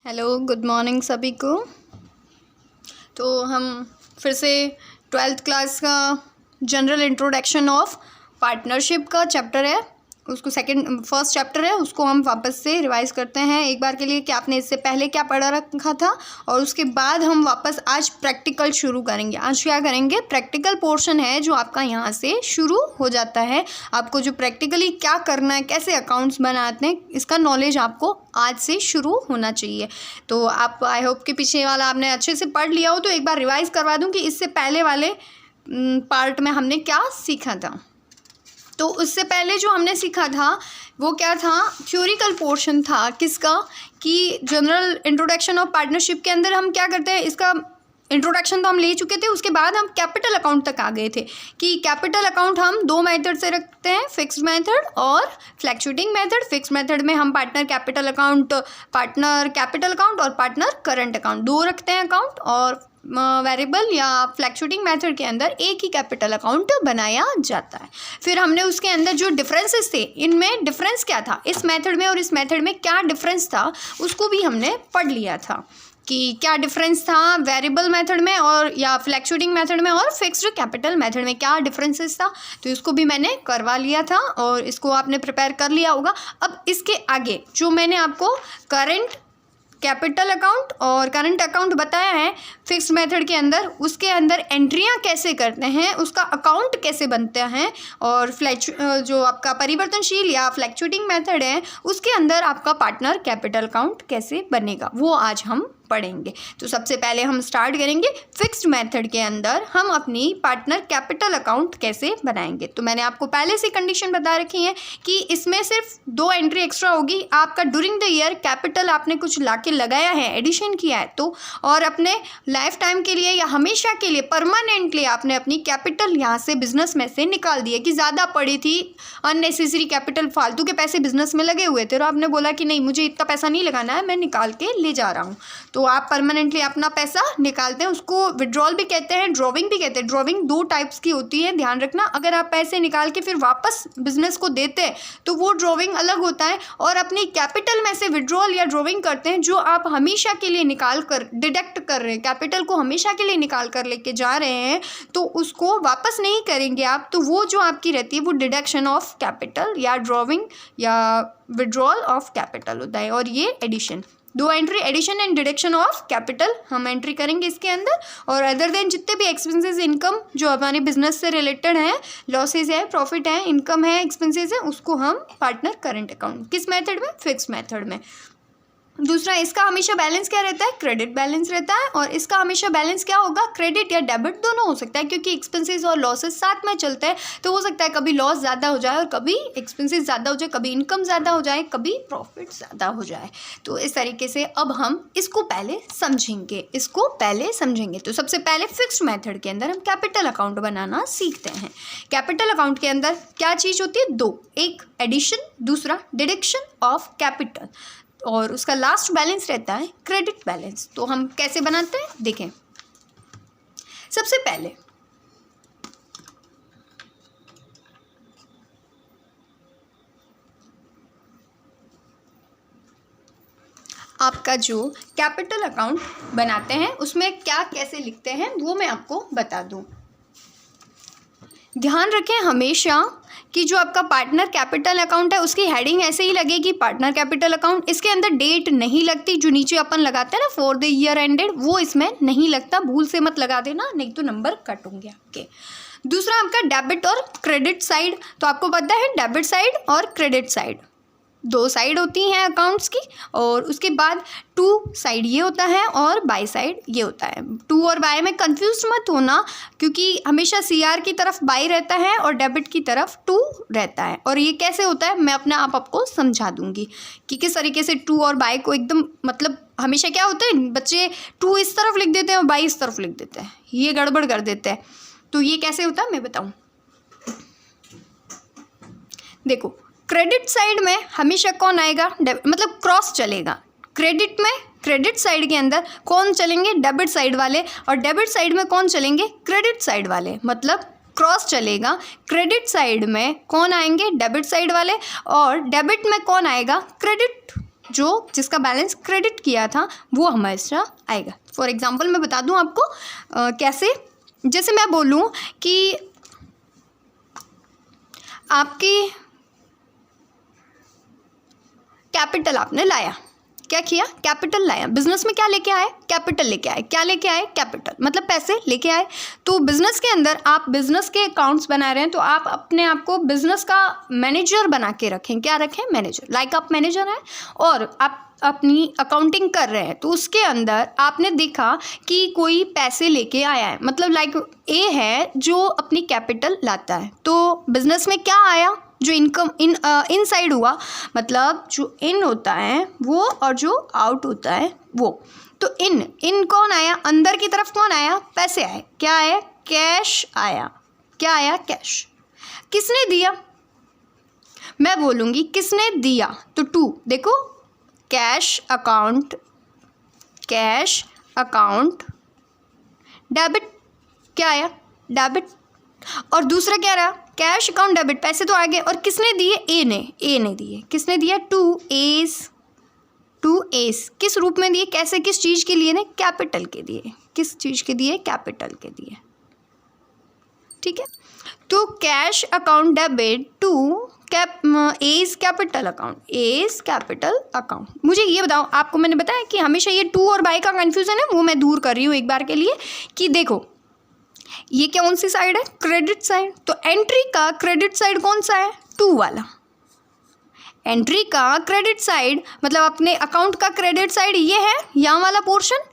Hello, good morning सभी को। तो हम फिर से 12th क्लास का जनरल इंट्रोडक्शन ऑफ पार्टनरशिप का चैप्टर है, उसको फर्स्ट चैप्टर है, उसको हम वापस से रिवाइज करते हैं एक बार के लिए कि आपने इससे पहले क्या पढ़ा रखा था। और उसके बाद हम वापस आज प्रैक्टिकल शुरू करेंगे। आज क्या करेंगे, प्रैक्टिकल पोर्शन है जो आपका यहाँ से शुरू हो जाता है। आपको जो प्रैक्टिकली क्या करना है, कैसे अकाउंट्स बनाते हैं, इसका नॉलेज आपको आज से शुरू होना चाहिए। तो आप आई होप कि पीछे वाला आपने अच्छे से पढ़ लिया हो, तो एक बार रिवाइज करवा दूँ कि इससे पहले वाले पार्ट में हमने क्या सीखा था। तो उससे पहले जो हमने सीखा था वो क्या था, थ्योरिकल पोर्शन था किसका, कि जनरल इंट्रोडक्शन ऑफ पार्टनरशिप के अंदर हम क्या करते हैं, इसका इंट्रोडक्शन तो हम ले चुके थे। उसके बाद हम कैपिटल अकाउंट तक आ गए थे कि कैपिटल अकाउंट हम दो मेथड से रखते हैं, फिक्स्ड मेथड और फ्लैक्चुएटिंग मेथड। फिक्स्ड मेथड में हम partner capital account, partner capital account और पार्टनर करंट अकाउंट दो रखते हैं अकाउंट, और वेरिएबल या फ्लैक्चुएटिंग मेथड के अंदर एक ही कैपिटल अकाउंट बनाया जाता है। फिर हमने उसके अंदर जो डिफरेंसेस थे, इनमें डिफरेंस क्या था, इस मेथड में और इस मेथड में क्या डिफरेंस था, उसको भी हमने पढ़ लिया था कि क्या डिफरेंस था वेरिएबल मेथड में और या फ्लैक्चुएटिंग मेथड में और फिक्स्ड कैपिटल मेथड में क्या डिफरेंसेस था। तो इसको भी मैंने करवा लिया था और इसको आपने प्रिपेयर कर लिया होगा। अब इसके आगे जो मैंने आपको करंट कैपिटल अकाउंट और करंट अकाउंट बताया है फिक्स्ड मेथड के अंदर, उसके अंदर एंट्रियां कैसे करते हैं, उसका अकाउंट कैसे बनते हैं, और जो आपका परिवर्तनशील या फ्लैक्चुएटिंग मेथड है उसके अंदर आपका पार्टनर कैपिटल अकाउंट कैसे बनेगा, वो आज हम पढ़ेंगे। तो सबसे पहले हम स्टार्ट करेंगे फिक्स्ड मेथड के अंदर हम अपनी पार्टनर कैपिटल अकाउंट कैसे बनाएंगे। तो मैंने आपको पहले से कंडीशन बता रखी है कि इसमें सिर्फ 2 एंट्री एक्स्ट्रा होगी। आपका ड्यूरिंग द ईयर कैपिटल आपने कुछ लाके लगाया है, एडिशन किया है तो, और अपने लाइफ टाइम के लिए या हमेशा के लिए परमानेंटली आपने अपनी कैपिटल यहाँ से बिजनेस में से निकाल दी है कि ज़्यादा पड़ी थी, अननेसेसरी कैपिटल, फालतू के पैसे बिजनेस में लगे हुए थे, तो आपने बोला कि नहीं मुझे इतना पैसा नहीं लगाना है, मैं निकाल के ले जा रहा हूँ। तो आप परमानेंटली अपना पैसा निकालते हैं, उसको विड्रॉल भी कहते हैं, ड्रॉविंग भी कहते हैं। ड्रॉविंग 2 टाइप्स की होती है, ध्यान रखना। अगर आप पैसे निकाल के फिर वापस बिजनेस को देते हैं तो वो ड्रॉविंग अलग होता है, और अपनी कैपिटल में से विड्रॉल या ड्रॉविंग करते हैं जो आप हमेशा के लिए निकाल कर डिडक्ट कर रहे हैं, कैपिटल को हमेशा के लिए निकाल कर लेके जा रहे हैं, तो उसको वापस नहीं करेंगे आप, तो वो जो आपकी रहती है वो डिडक्शन ऑफ कैपिटल या ड्रॉविंग या विड्रॉल ऑफ कैपिटल होता है। और ये addition, 2 entry, addition and deduction of capital हम एंट्री करेंगे इसके अंदर। और अदर देन जितने भी एक्सपेंसेस, इनकम जो हमारे बिजनेस से रिलेटेड हैं, लॉसेज है, प्रॉफिट है, इनकम है, एक्सपेंसेस है, उसको हम पार्टनर करंट अकाउंट, किस मेथड में, फिक्स्ड मेथड में। दूसरा, इसका हमेशा बैलेंस क्या रहता है, क्रेडिट बैलेंस रहता है, और इसका हमेशा बैलेंस क्या होगा, क्रेडिट या डेबिट दोनों हो सकता है, क्योंकि एक्सपेंसेस और लॉसेस साथ में चलते हैं। तो हो सकता है कभी लॉस ज़्यादा हो जाए और कभी एक्सपेंसेस ज़्यादा हो जाए, कभी इनकम ज़्यादा हो जाए, कभी प्रॉफिट ज़्यादा हो जाए। तो इस तरीके से अब हम इसको पहले समझेंगे। तो सबसे पहले फिक्स्ड मेथड के अंदर हम कैपिटल अकाउंट बनाना सीखते हैं। कैपिटल अकाउंट के अंदर क्या चीज़ होती है, 2, एक एडिशन, दूसरा डिडक्शन ऑफ कैपिटल, और उसका लास्ट बैलेंस रहता है क्रेडिट बैलेंस। तो हम कैसे बनाते हैं देखें। सबसे पहले आपका जो कैपिटल अकाउंट बनाते हैं उसमें क्या कैसे लिखते हैं वो मैं आपको बता दूं। ध्यान रखें हमेशा कि जो आपका पार्टनर कैपिटल अकाउंट है उसकी हेडिंग ऐसे ही लगेगी, पार्टनर कैपिटल अकाउंट। इसके अंदर डेट नहीं लगती, जो नीचे अपन लगाते हैं ना फॉर द ईयर एंडेड, वो इसमें नहीं लगता, भूल से मत लगा देना, नहीं तो नंबर कट होंगे आपके। दूसरा आपका डेबिट और क्रेडिट साइड। तो आपको पता है डेबिट साइड और क्रेडिट साइड 2 साइड होती हैं अकाउंट्स की, और उसके बाद 2 साइड ये होता है और बाई साइड ये होता है। 2 और बाई में कंफ्यूज मत होना, क्योंकि हमेशा CR की तरफ बाई रहता है और डेबिट की तरफ 2 रहता है। और ये कैसे होता है मैं अपने आप आपको समझा दूंगी कि किस तरीके से 2 और बाई को एकदम, मतलब हमेशा क्या होता है बच्चे 2 इस तरफ लिख देते हैं और बाई इस तरफ लिख देते हैं, ये गड़बड़ कर देते हैं। तो ये कैसे होता है मैं बताऊँ। देखो, क्रेडिट साइड में हमेशा कौन आएगा, मतलब क्रॉस चलेगा। क्रेडिट में, क्रेडिट साइड के अंदर कौन चलेंगे, डेबिट साइड वाले, और डेबिट साइड में कौन चलेंगे, क्रेडिट साइड वाले, मतलब क्रॉस चलेगा। क्रेडिट साइड में कौन आएंगे, डेबिट साइड वाले, और डेबिट में कौन आएगा, क्रेडिट जो जिसका बैलेंस क्रेडिट किया था वो हमेशा आएगा। फॉर एग्जांपल मैं बता दूं आपको कैसे। जैसे मैं बोलूं कि आपकी कैपिटल आपने लाया, क्या किया, कैपिटल लाया। बिजनेस में क्या लेके आए, कैपिटल लेके आए। क्या लेके आए, कैपिटल, मतलब पैसे लेके आए। तो बिजनेस के अंदर आप बिजनेस के अकाउंट्स बना रहे हैं तो आप अपने आप को बिजनेस का मैनेजर बना के रखें। क्या रखें, मैनेजर। लाइक आप मैनेजर हैं और आप अपनी अकाउंटिंग कर रहे हैं, तो उसके अंदर आपने देखा कि कोई पैसे लेके आया है, मतलब लाइक ए है जो अपनी कैपिटल लाता है। तो बिजनेस में क्या आया, जो इनकम इन साइड हुआ, मतलब जो इन होता है वो और जो आउट होता है वो। तो इन कौन आया, अंदर की तरफ कौन आया, पैसे आए। क्या आया, कैश आया। क्या आया, कैश। किसने दिया, मैं बोलूँगी किसने दिया, तो टू। देखो कैश अकाउंट डेबिट, क्या आया, डेबिट। और दूसरा क्या रहा, कैश अकाउंट डेबिट, पैसे तो आ गए। और किसने दिए, ए ने दिए। किसने दिया, टू एस। किस रूप में दिए, कैसे, किस चीज़ के लिए ने, कैपिटल के दिए। किस चीज़ के दिए, कैपिटल के दिए। ठीक है, तो cash account debit to as capital account. मुझे ये बताओ, आपको मैंने बताया कि हमेशा ये टू और बाई का कंफ्यूजन है, वो मैं दूर कर रही हूँ एक बार के लिए। कि देखो ये कौन सी साइड है, क्रेडिट साइड। तो एंट्री का क्रेडिट साइड कौन सा है, टू वाला। एंट्री का क्रेडिट साइड मतलब अपने अकाउंट का क्रेडिट साइड ये है, यहाँ वाला पोर्शन।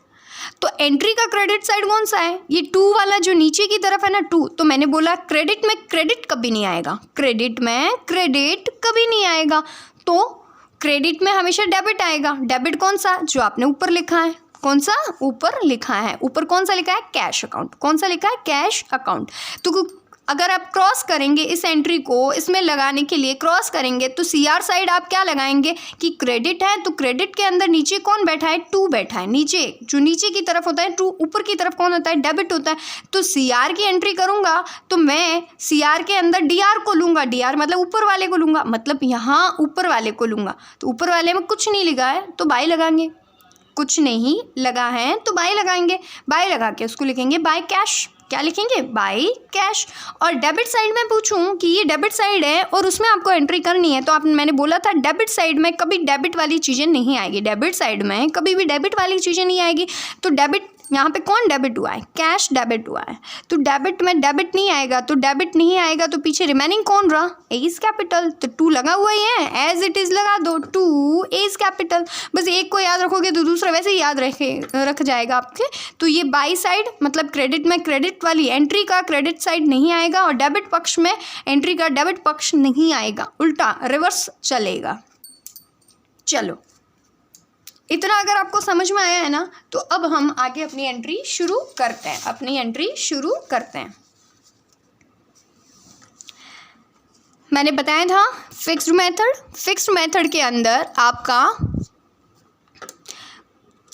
तो एंट्री का क्रेडिट साइड कौन सा है, ये टू वाला जो नीचे की तरफ है ना, टू। तो मैंने बोला क्रेडिट में क्रेडिट कभी नहीं आएगा, क्रेडिट में क्रेडिट कभी नहीं आएगा। तो क्रेडिट में हमेशा डेबिट आएगा। डेबिट कौन सा, जो आपने ऊपर लिखा है। कौन सा, ऊपर लिखा है। ऊपर कौन सा लिखा है, कैश अकाउंट। कौन सा लिखा है, कैश अकाउंट। तो अगर आप क्रॉस करेंगे इस एंट्री को इसमें लगाने के लिए क्रॉस करेंगे, तो सीआर साइड आप क्या लगाएंगे कि क्रेडिट है, तो क्रेडिट के अंदर नीचे कौन बैठा है, टू बैठा है। नीचे जो नीचे की तरफ होता है टू, ऊपर की तरफ कौन होता है, डेबिट होता है। तो सीआर की एंट्री करूंगा तो मैं सीआर के अंदर डीआर को लूंगा। डीआर मतलब ऊपर वाले को लूंगा, मतलब यहाँ ऊपर वाले को लूंगा। तो ऊपर वाले में कुछ नहीं लिखा है तो बाई लगाएंगे, कुछ नहीं लगा है तो बाई लगाएंगे। बाई लगा के उसको लिखेंगे बाय कैश। क्या लिखेंगे, बाय कैश। और डेबिट साइड में पूछूं कि ये डेबिट साइड है और उसमें आपको एंट्री करनी है, तो मैंने बोला था डेबिट साइड में कभी डेबिट वाली चीज़ें नहीं आएगी। डेबिट साइड में कभी भी डेबिट वाली चीज़ें नहीं आएगी। तो डेबिट यहाँ पे कौन डेबिट हुआ है, कैश डेबिट हुआ है। तो डेबिट में डेबिट नहीं आएगा, तो डेबिट नहीं आएगा तो पीछे रिमेनिंग कौन रहा, एज कैपिटल। तो टू लगा हुआ ही है, एज इट इज़ लगा दो, टू एज कैपिटल। बस एक को याद रखोगे तो दूसरा वैसे ही याद रख जाएगा आपके। तो ये बाई साइड मतलब क्रेडिट में क्रेडिट वाली एंट्री का क्रेडिट साइड नहीं आएगा और डेबिट पक्ष में एंट्री का डेबिट पक्ष नहीं आएगा, उल्टा रिवर्स चलेगा। चलो इतना अगर आपको समझ में आया है ना, तो अब हम आगे अपनी एंट्री शुरू करते हैं। मैंने बताया था फिक्स्ड मेथड के अंदर आपका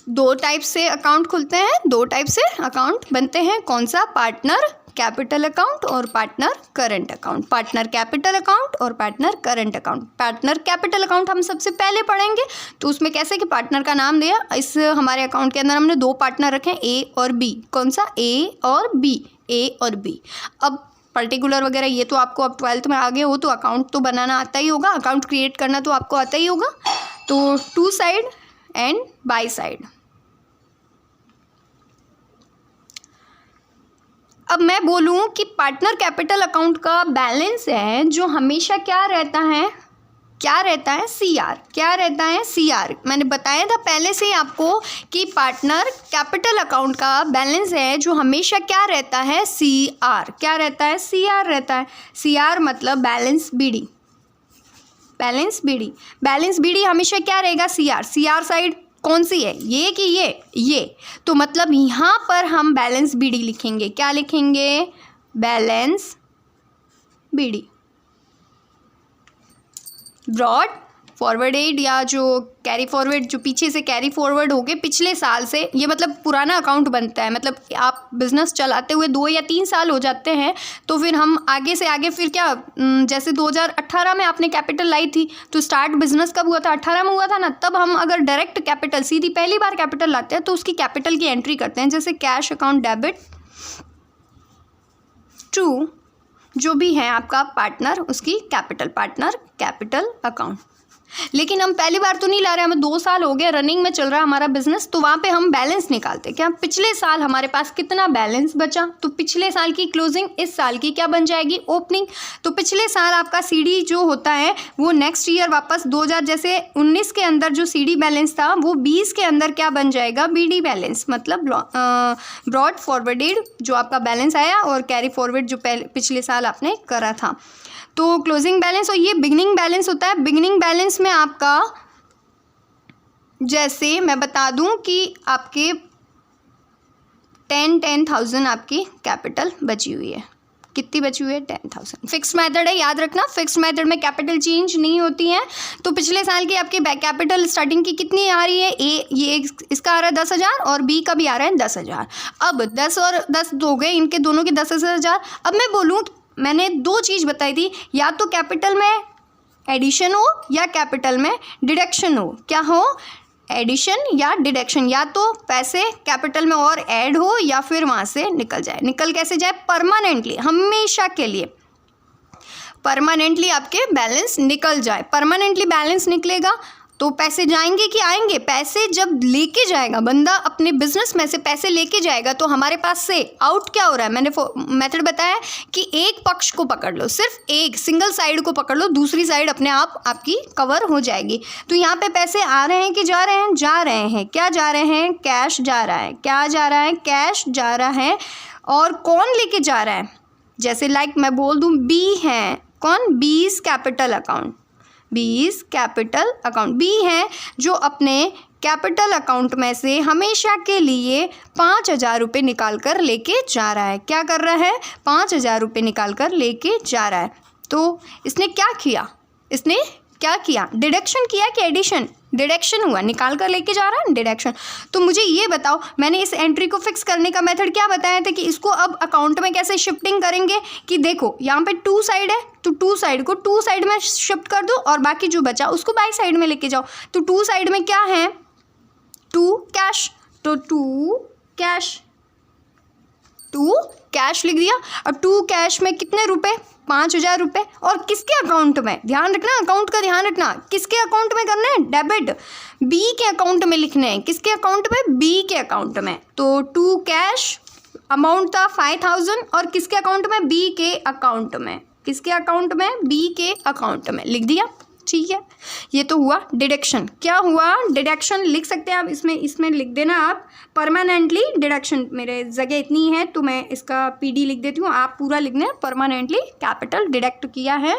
दो टाइप से अकाउंट खुलते हैं, दो टाइप से अकाउंट बनते हैं। कौन सा, पार्टनर कैपिटल अकाउंट और partner current account. Partner capital account और partner current account. Partner capital account हम सबसे पहले पढ़ेंगे। तो उसमें कैसे कि पार्टनर का नाम दिया, इस हमारे अकाउंट के अंदर हमने दो पार्टनर रखे, ए और बी। कौन सा, ए और बी। अब पर्टिकुलर वगैरह ये तो आपको अब 12th में आगे हो तो अकाउंट तो बनाना आता ही होगा, अकाउंट क्रिएट करना तो आपको आता ही होगा। तो to side and by side. अब मैं बोलूं कि पार्टनर कैपिटल अकाउंट का बैलेंस है जो हमेशा क्या रहता है, सीआर। क्या रहता है, सीआर। मैंने बताया था पहले से ही आपको कि पार्टनर कैपिटल अकाउंट का बैलेंस है जो हमेशा क्या रहता है, सीआर। क्या रहता है, सीआर रहता है। सीआर मतलब बैलेंस बीडी। बैलेंस बीडी हमेशा क्या रहेगा, सीआर साइड कौन सी है, ये कि ये। तो मतलब यहाँ पर हम बैलेंस बीडी लिखेंगे। क्या लिखेंगे, बैलेंस बीडी। ब्रॉड फॉरवर्डेड या जो कैरी फॉरवर्ड, जो पीछे से कैरी फॉरवर्ड हो गए पिछले साल से, ये मतलब पुराना अकाउंट बनता है। मतलब आप बिज़नेस चलाते हुए 2 या 3 साल हो जाते हैं, तो फिर हम आगे से आगे फिर क्या, जैसे 2018 में आपने कैपिटल लाई थी, तो स्टार्ट बिजनेस कब हुआ था, 18 में हुआ था ना। तब हम अगर डायरेक्ट कैपिटल सीधी पहली बार कैपिटल लाते हैं तो उसकी कैपिटल की एंट्री करते हैं। जैसे कैश अकाउंट डेबिट टू जो भी है आपका पार्टनर, उसकी कैपिटल, पार्टनर कैपिटल अकाउंट। लेकिन हम पहली बार तो नहीं ला रहे, हमें 2 साल हो गए, रनिंग में चल रहा है हमारा बिजनेस, तो वहाँ पे हम बैलेंस निकालते क्या, पिछले साल हमारे पास कितना बैलेंस बचा, तो पिछले साल की क्लोजिंग इस साल की क्या बन जाएगी, ओपनिंग। तो पिछले साल आपका सीडी जो होता है वो नेक्स्ट ईयर वापस 2000 जैसे 19 के अंदर जो सीडी बैलेंस था वो 20 के अंदर क्या बन जाएगा, बीडी बैलेंस, मतलब ब्रॉड फॉरवर्डेड जो आपका बैलेंस आया और कैरी फॉरवर्ड जो पिछले साल आपने करा था। तो क्लोजिंग बैलेंस और ये बिगिनिंग बैलेंस होता है। बिगिनिंग बैलेंस में आपका, जैसे मैं बता दूं कि आपके 10,000 आपकी कैपिटल बची हुई है। कितनी बची हुई है, 10,000। फिक्स्ड मेथड है, याद रखना, फिक्स्ड मेथड में कैपिटल चेंज नहीं होती है। तो पिछले साल की आपकी कैपिटल स्टार्टिंग की कितनी आ रही है, ये इसका आ रहा है 10,000 और बी का भी आ रहा है 10,000। अब 10 और 10 हो गए, इनके दोनों के 10,000। अब मैं बोलूँ, मैंने 2 चीज़ बताई थी, या तो कैपिटल में एडिशन हो या कैपिटल में डिडक्शन हो। क्या हो, एडिशन या डिडक्शन, या तो पैसे कैपिटल में और ऐड हो या फिर वहाँ से निकल जाए। निकल कैसे जाए, परमानेंटली, हमेशा के लिए परमानेंटली आपके बैलेंस निकल जाए। परमानेंटली बैलेंस निकलेगा तो पैसे जाएंगे कि आएंगे, पैसे जब लेके जाएगा बंदा अपने बिजनेस में से पैसे लेके जाएगा तो हमारे पास से आउट क्या हो रहा है। मैंने मेथड बताया कि एक पक्ष को पकड़ लो, सिर्फ एक सिंगल साइड को पकड़ लो, दूसरी साइड अपने आप आपकी कवर हो जाएगी। तो यहाँ पे पैसे आ रहे हैं कि जा रहे हैं, जा रहे हैं। क्या जा रहे हैं, कैश जा रहा है। क्या जा रहा है, कैश जा रहा है। और कौन लेके जा रहा है, जैसे लाइक मैं बोल दूँ बी है, कौन, B's capital account, B's capital account. B है जो अपने कैपिटल अकाउंट में से हमेशा के लिए 5,000 रुपये निकाल कर लेके जा रहा है। क्या कर रहा है, 5,000 रुपये निकाल कर लेके जा रहा है। तो इसने क्या किया, इसने क्या किया, डिडक्शन किया कि एडिशन, डिडक्शन हुआ, निकाल कर लेके जा रहा है, डिडक्शन। तो मुझे ये बताओ, मैंने इस एंट्री को फिक्स करने का मेथड क्या बताया था कि इसको अब अकाउंट में कैसे शिफ्टिंग करेंगे। कि देखो यहाँ पे 2 साइड है, तो 2 साइड को 2 साइड में शिफ्ट कर दो और बाकी जो बचा उसको बाई साइड में लेके जाओ। तो 2 साइड में क्या है, 2 कैश, तो 2 कैश, 2 कैश लिख दिया। अब 2 कैश में कितने रुपए, 5,000 रुपये। और किसके अकाउंट में, ध्यान रखना, अकाउंट का ध्यान रखना, किसके अकाउंट में करना है, डेबिट, बी के अकाउंट में लिखने हैं। किसके अकाउंट में, बी के अकाउंट में। तो 2 कैश, अमाउंट था 5,000 और किसके अकाउंट में, बी के अकाउंट में। किसके अकाउंट में, बी के अकाउंट में, लिख दिया। ठीक है, ये तो हुआ डिडक्शन। क्या हुआ, डिडक्शन लिख सकते हैं आप, इसमें लिख देना आप परमानेंटली डिडक्शन। मेरे जगह इतनी है तो मैं इसका पीडी लिख देती हूँ, आप पूरा लिखना है, परमानेंटली कैपिटल डिडक्ट किया है,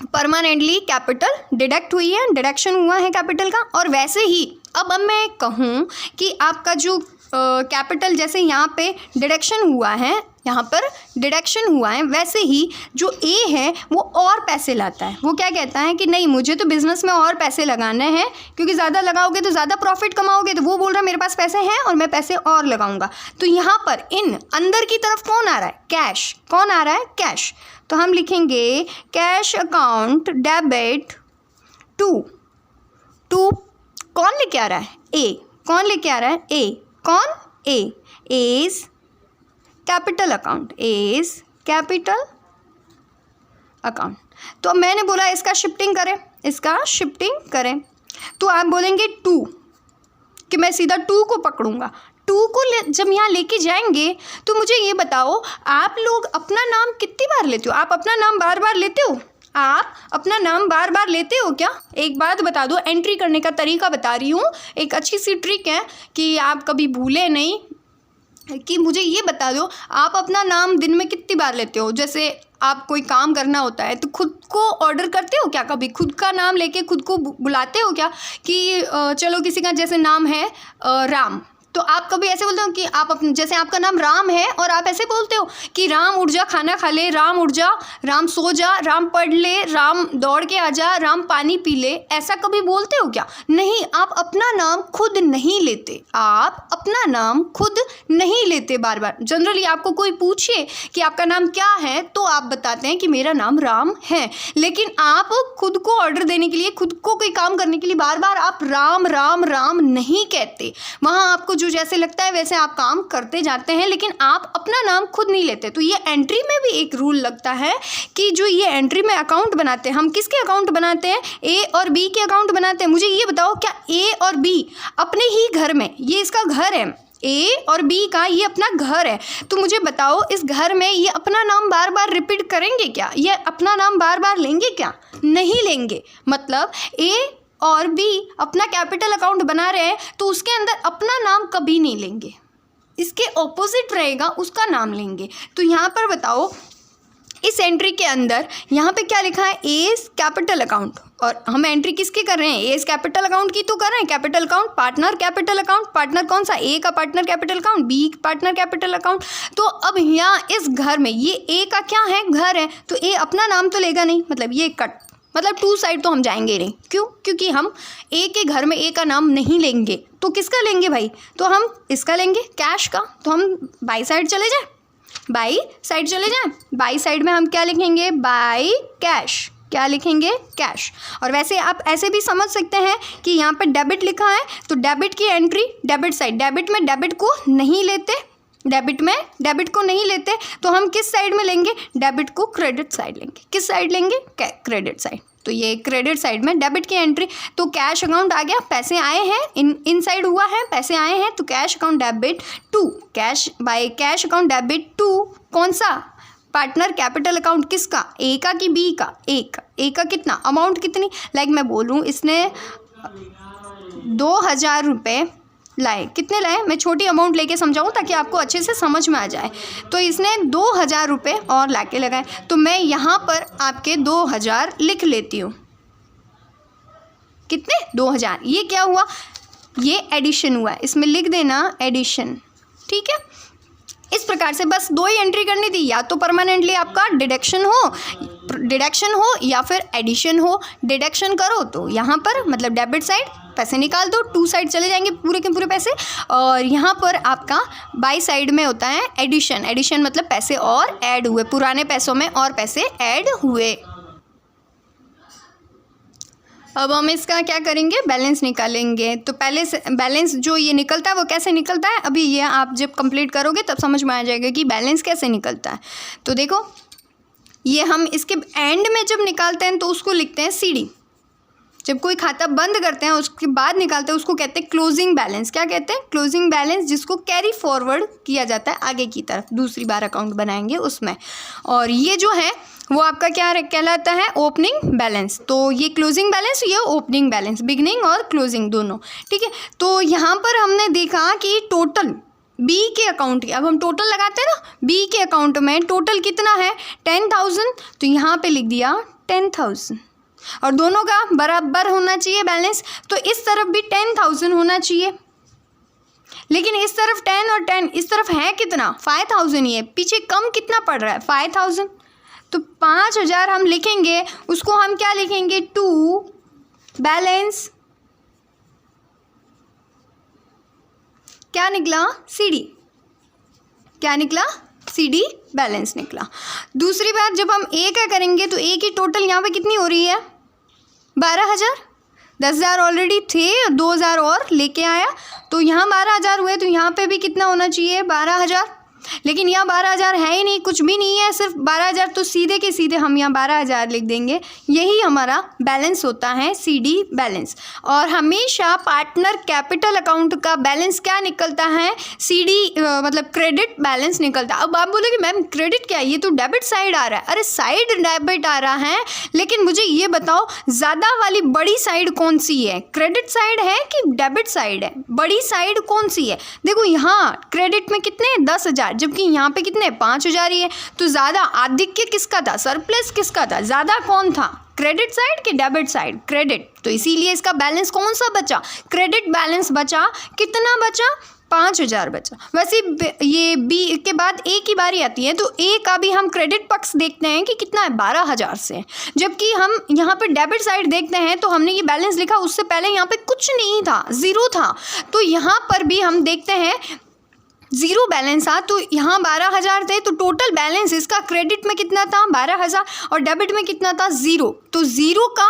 परमानेंटली कैपिटल डिडक्ट हुई है, डिडक्शन हुआ है कैपिटल का। और वैसे ही अब मैं कहूँ कि आपका जो कैपिटल, जैसे यहाँ पे डिडक्शन हुआ है, यहाँ पर डिडक्शन हुआ है, वैसे ही जो ए है वो और पैसे लाता है। वो क्या कहता है कि नहीं, मुझे तो बिज़नेस में और पैसे लगाने हैं, क्योंकि ज़्यादा लगाओगे तो ज़्यादा प्रॉफिट कमाओगे। तो वो बोल रहा है मेरे पास पैसे हैं और मैं पैसे और लगाऊंगा। तो यहाँ पर इन अंदर की तरफ कौन आ रहा है, कैश। कौन आ रहा है, कैश। तो हम लिखेंगे कैश अकाउंट डेबिट टू कौन लेके आ रहा है, ए। कौन लेके आ रहा है, ए। कौन, A is capital account, is capital account. तो मैंने बोला इसका शिफ्टिंग करें, इसका शिफ्टिंग करें। तो आप बोलेंगे 2 कि मैं सीधा 2 को पकड़ूंगा। 2 को जब यहाँ लेके जाएंगे तो मुझे ये बताओ, आप लोग अपना नाम कितनी बार लेते हो, आप अपना नाम बार बार लेते हो, आप अपना नाम बार बार लेते हो क्या। एक बात बता दो, एंट्री करने का तरीका बता रही हूँ, एक अच्छी सी ट्रिक है कि आप कभी भूले नहीं। कि मुझे ये बता दो, आप अपना नाम दिन में कितनी बार लेते हो। जैसे आप कोई काम करना होता है तो खुद को ऑर्डर करते हो क्या, कभी खुद का नाम लेके खुद को बुलाते हो क्या, कि चलो किसी का जैसे नाम है राम, तो आप कभी ऐसे बोलते हो कि आप अपने, जैसे आपका नाम राम है और आप ऐसे बोलते हो कि राम उठ जा खाना खा ले, राम उठ जा, राम सो जा, राम पढ़ ले, राम दौड़ के आ जा, राम पानी पी ले, ऐसा कभी बोलते हो क्या? नहीं, आप अपना नाम खुद नहीं लेते, आप अपना नाम खुद नहीं लेते बार बार। जनरली आपको कोई पूछे कि आपका नाम क्या है तो आप बताते हैं कि मेरा नाम राम है, लेकिन आप खुद को ऑर्डर देने के लिए, खुद को कोई काम करने के लिए बार बार आप राम राम राम नहीं कहते। वहाँ आपको जो जैसे लगता है वैसे आप काम करते जाते हैं, लेकिन आप अपना नाम खुद नहीं लेते। तो ये एंट्री में भी एक रूल लगता है कि जो ये एंट्री में अकाउंट बनाते हैं, हम किसके अकाउंट बनाते हैं? ए और बी के अकाउंट बनाते हैं। मुझे ये बताओ, क्या ए और बी अपने ही घर में, ये इसका घर है, ए और बी का ये अपना घर है, तो मुझे बताओ इस घर में ये अपना नाम बार बार रिपीट करेंगे क्या? ये अपना नाम बार बार लेंगे क्या? नहीं लेंगे। मतलब ए और बी अपना कैपिटल अकाउंट बना रहे हैं तो उसके अंदर अपना नाम कभी नहीं लेंगे, इसके ऑपोजिट रहेगा उसका नाम लेंगे। तो यहाँ पर बताओ इस एंट्री के अंदर यहाँ पे क्या लिखा है? एज कैपिटल अकाउंट, और हम एंट्री किसकी कर रहे हैं? एज कैपिटल अकाउंट की तो कर रहे हैं। Capital account, partner capital account, partner कौन सा? ए का partner capital account, B partner capital account. तो अब यहाँ इस घर में ये ए का क्या है? घर है, तो ए अपना नाम तो लेगा नहीं, मतलब ये कट, मतलब टू साइड तो हम जाएंगे नहीं। क्यों? क्योंकि हम ए के घर में ए का नाम नहीं लेंगे, तो किसका लेंगे भाई? तो हम इसका लेंगे, कैश का। तो हम बाई साइड चले जाए, बाई साइड चले जाएं। बाई साइड में हम क्या लिखेंगे? By cash. क्या लिखेंगे? कैश। और वैसे आप ऐसे भी समझ सकते हैं कि यहाँ पे डेबिट लिखा है तो डेबिट की एंट्री डेबिट साइड, डेबिट में डेबिट को नहीं लेते, डेबिट में डेबिट को नहीं लेते, तो हम किस साइड में लेंगे? डेबिट को क्रेडिट साइड लेंगे। किस साइड लेंगे? Credit side. तो ये क्रेडिट साइड में डेबिट की एंट्री, तो कैश अकाउंट आ गया, पैसे आए हैं, इन साइड हुआ है, पैसे आए हैं, तो cash account debit to, cash by cash account debit to कौन सा? पार्टनर कैपिटल अकाउंट किसका? ए का कि बी का? ए का। ए का कितना? अमाउंट कितनी? लाइक मैं बोलूँ इसने 2000 रुपये लाए। कितने लाए? मैं छोटी अमाउंट लेके समझाऊँ ताकि आपको अच्छे से समझ में आ जाए। तो इसने 2000 रुपये और लाके लगाए, तो मैं यहाँ पर आपके 2000 लिख लेती हूँ। कितने? 2000। ये क्या हुआ? ये एडिशन हुआ है, इसमें लिख देना एडिशन। ठीक है, इस प्रकार से बस दो ही एंट्री करनी थी, या तो परमानेंटली आपका डिडक्शन हो या फिर एडिशन हो। डिडक्शन करो तो यहाँ पर मतलब डेबिट साइड पैसे निकाल दो, टू साइड चले जाएंगे पूरे के पूरे पैसे, और यहाँ पर आपका बाई साइड में होता है एडिशन। एडिशन मतलब पैसे और ऐड हुए, पुराने पैसों में और पैसे ऐड हुए। अब हम इसका क्या करेंगे? बैलेंस निकालेंगे। तो पहले से बैलेंस जो ये निकलता है वो कैसे निकलता है, अभी ये आप जब कंप्लीट करोगे तब समझ में आ जाएगा कि बैलेंस कैसे निकलता है। तो देखो, ये हम इसके एंड में जब निकालते हैं तो उसको लिखते हैं सीडी। जब कोई खाता बंद करते हैं उसके बाद निकालते हैं उसको कहते हैं क्लोजिंग बैलेंस। क्या कहते हैं? क्लोजिंग बैलेंस, जिसको कैरी फॉरवर्ड किया जाता है आगे की तरफ, दूसरी बार अकाउंट बनाएंगे उसमें। और ये जो है वो आपका क्या कहलाता है? Opening balance. तो ये क्लोजिंग बैलेंस, ये ओपनिंग बैलेंस, बिगनिंग और क्लोजिंग दोनों। ठीक है, तो यहाँ पर हमने देखा कि टोटल बी के अकाउंट की, अब हम टोटल लगाते हैं ना, बी के अकाउंट में टोटल कितना है? 10,000। तो यहाँ पे लिख दिया 10,000, और दोनों का बराबर होना चाहिए बैलेंस। तो इस तरफ भी 10,000 होना चाहिए, लेकिन इस तरफ 10 और 10, इस तरफ है कितना? 5,000 ही है। पीछे कम कितना पड़ रहा है? 5,000। तो 5,000 हम लिखेंगे, उसको हम क्या लिखेंगे? टू बैलेंस, क्या निकला? सीडी। क्या निकला? सीडी बैलेंस निकला। दूसरी बार जब हम ए का करेंगे तो ए की टोटल यहाँ पे कितनी हो रही है? 12,000। 10,000 ऑलरेडी थे, 2,000 और लेके आया, तो यहाँ 12,000 हुए। तो यहाँ पे भी कितना होना चाहिए? 12,000। लेकिन यहाँ 12,000 है ही नहीं, कुछ भी नहीं है, सिर्फ 12,000। तो सीधे के सीधे हम यहाँ 12,000 लिख देंगे। यही हमारा बैलेंस होता है, सीडी बैलेंस। और हमेशा पार्टनर कैपिटल अकाउंट का बैलेंस क्या निकलता है? सीडी मतलब क्रेडिट बैलेंस निकलता है। अब आप बोलोगे मैम क्रेडिट क्या है? ये तो डेबिट साइड आ रहा है। अरे साइड डेबिट आ रहा है, लेकिन मुझे ये बताओ ज़्यादा वाली बड़ी साइड कौन सी है? क्रेडिट साइड है कि डेबिट साइड है? बड़ी साइड कौन सी है? देखो यहाँ क्रेडिट में कितने? 10,000, जबकि यहाँ पे कितने? 5,000 ही है। तो ज़्यादा आधिक्य किसका था? सरप्लस किसका था? ज़्यादा कौन था? क्रेडिट साइड कि डेबिट साइड? क्रेडिट, तो इसीलिए इसका बैलेंस कौन सा बचा? क्रेडिट बैलेंस बचा। कितना बचा? 5,000 बचा। वैसे ये बी के बाद ए की बारी आती है, तो ए का भी हम क्रेडिट पक्ष देखते हैं कि कितना है, 12,000 से। जबकि हम यहाँ पर डेबिट साइड देखते हैं तो हमने ये बैलेंस लिखा, उससे पहले यहाँ पे कुछ नहीं था, ज़ीरो था। तो यहाँ पर भी हम देखते हैं ज़ीरो बैलेंस था, तो यहाँ 12,000 थे, तो टोटल बैलेंस इसका क्रेडिट में कितना था? 12,000, और डेबिट में कितना था? ज़ीरो। तो ज़ीरो का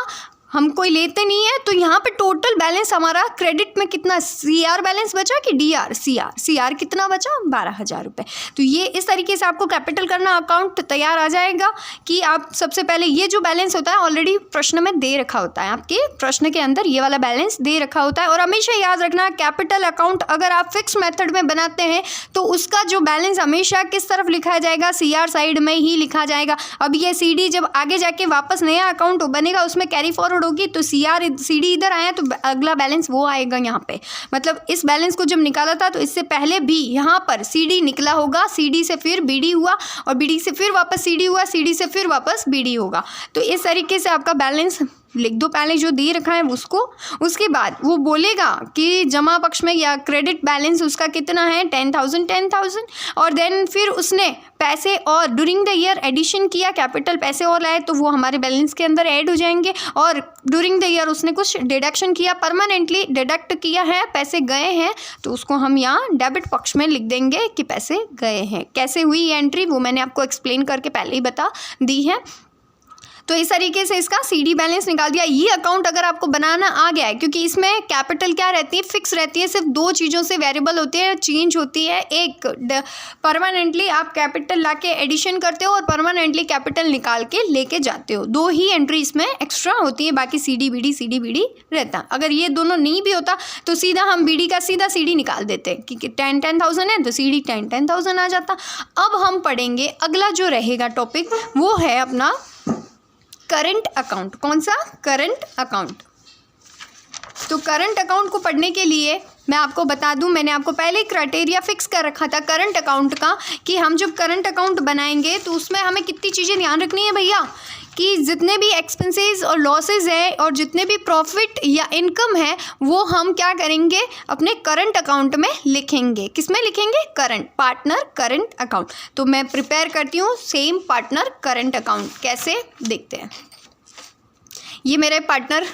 हम कोई लेते नहीं है, तो यहाँ पे टोटल बैलेंस हमारा क्रेडिट में कितना CR बैलेंस बचा कि DR? CR कितना बचा? 12,000 रुपये। तो ये इस तरीके से आपको कैपिटल करना अकाउंट तैयार आ जाएगा कि आप सबसे पहले ये जो बैलेंस होता है ऑलरेडी प्रश्न में दे रखा होता है, आपके प्रश्न के अंदर ये वाला बैलेंस दे रखा होता है। और हमेशा याद रखना, कैपिटल अकाउंट अगर आप फिक्स मेथड में बनाते हैं तो उसका जो बैलेंस हमेशा किस तरफ लिखा जाएगा? CR साइड में ही लिखा जाएगा। अब ये CD जब आगे जाके वापस नया अकाउंट बनेगा उसमें कैरी फॉरवर्ड होगी, तो CD इधर आया तो अगला बैलेंस वो आएगा यहाँ पे। मतलब इस बैलेंस को जब निकाला था तो इससे पहले भी यहाँ पर CD निकला होगा, CD से फिर BD हुआ, और BD से फिर वापस CD हुआ, CD से फिर वापस BD होगा। तो इस तरीके से आपका बैलेंस लिख दो पहले जो दे रखा है उसको। उसके बाद वो बोलेगा कि जमा पक्ष में या क्रेडिट बैलेंस उसका कितना है? 10,000। और देन फिर उसने पैसे और ड्यूरिंग द ईयर एडिशन किया, कैपिटल पैसे और लाए तो वो हमारे बैलेंस के अंदर ऐड हो जाएंगे। और ड्यूरिंग द ईयर उसने कुछ डिडक्शन किया, परमानेंटली डिडक्ट किया है, पैसे गए हैं, तो उसको हम यहाँ डेबिट पक्ष में लिख देंगे कि पैसे गए हैं। कैसे हुई ये एंट्री वो मैंने आपको एक्सप्लेन करके पहले ही बता दी है। तो इस तरीके से इसका CD बैलेंस निकाल दिया। ये अकाउंट अगर आपको बनाना आ गया है, क्योंकि इसमें कैपिटल क्या रहती है? फिक्स रहती है, सिर्फ दो चीज़ों से वेरिएबल होती है, चेंज होती है। एक परमानेंटली आप कैपिटल लाके एडिशन करते हो और परमानेंटली कैपिटल निकाल के लेके जाते हो। दो ही एंट्री इसमें एक्स्ट्रा होती है, बाकी CD BD रहता। अगर ये दोनों नहीं भी होता तो सीधा हम BD का सीधा CD निकाल देते कि 10,000 है तो CD 10,000 आ जाता। अब हम पढ़ेंगे अगला जो रहेगा टॉपिक, वो है अपना करंट अकाउंट। कौन सा? Current account. तो करंट अकाउंट को पढ़ने के लिए मैं आपको बता दूं, मैंने आपको पहले क्राइटेरिया फिक्स कर रखा था करंट अकाउंट का कि हम जब करंट अकाउंट बनाएंगे तो उसमें हमें कितनी चीज़ें ध्यान रखनी है भैया, कि जितने भी एक्सपेंसेस और लॉसेस हैं और जितने भी प्रॉफिट या इनकम है वो हम क्या करेंगे? अपने करंट अकाउंट में लिखेंगे। किस में लिखेंगे? Current, partner current account. तो मैं प्रिपेयर करती हूँ सेम पार्टनर करंट अकाउंट। कैसे देखते हैं। ये मेरे पार्टनर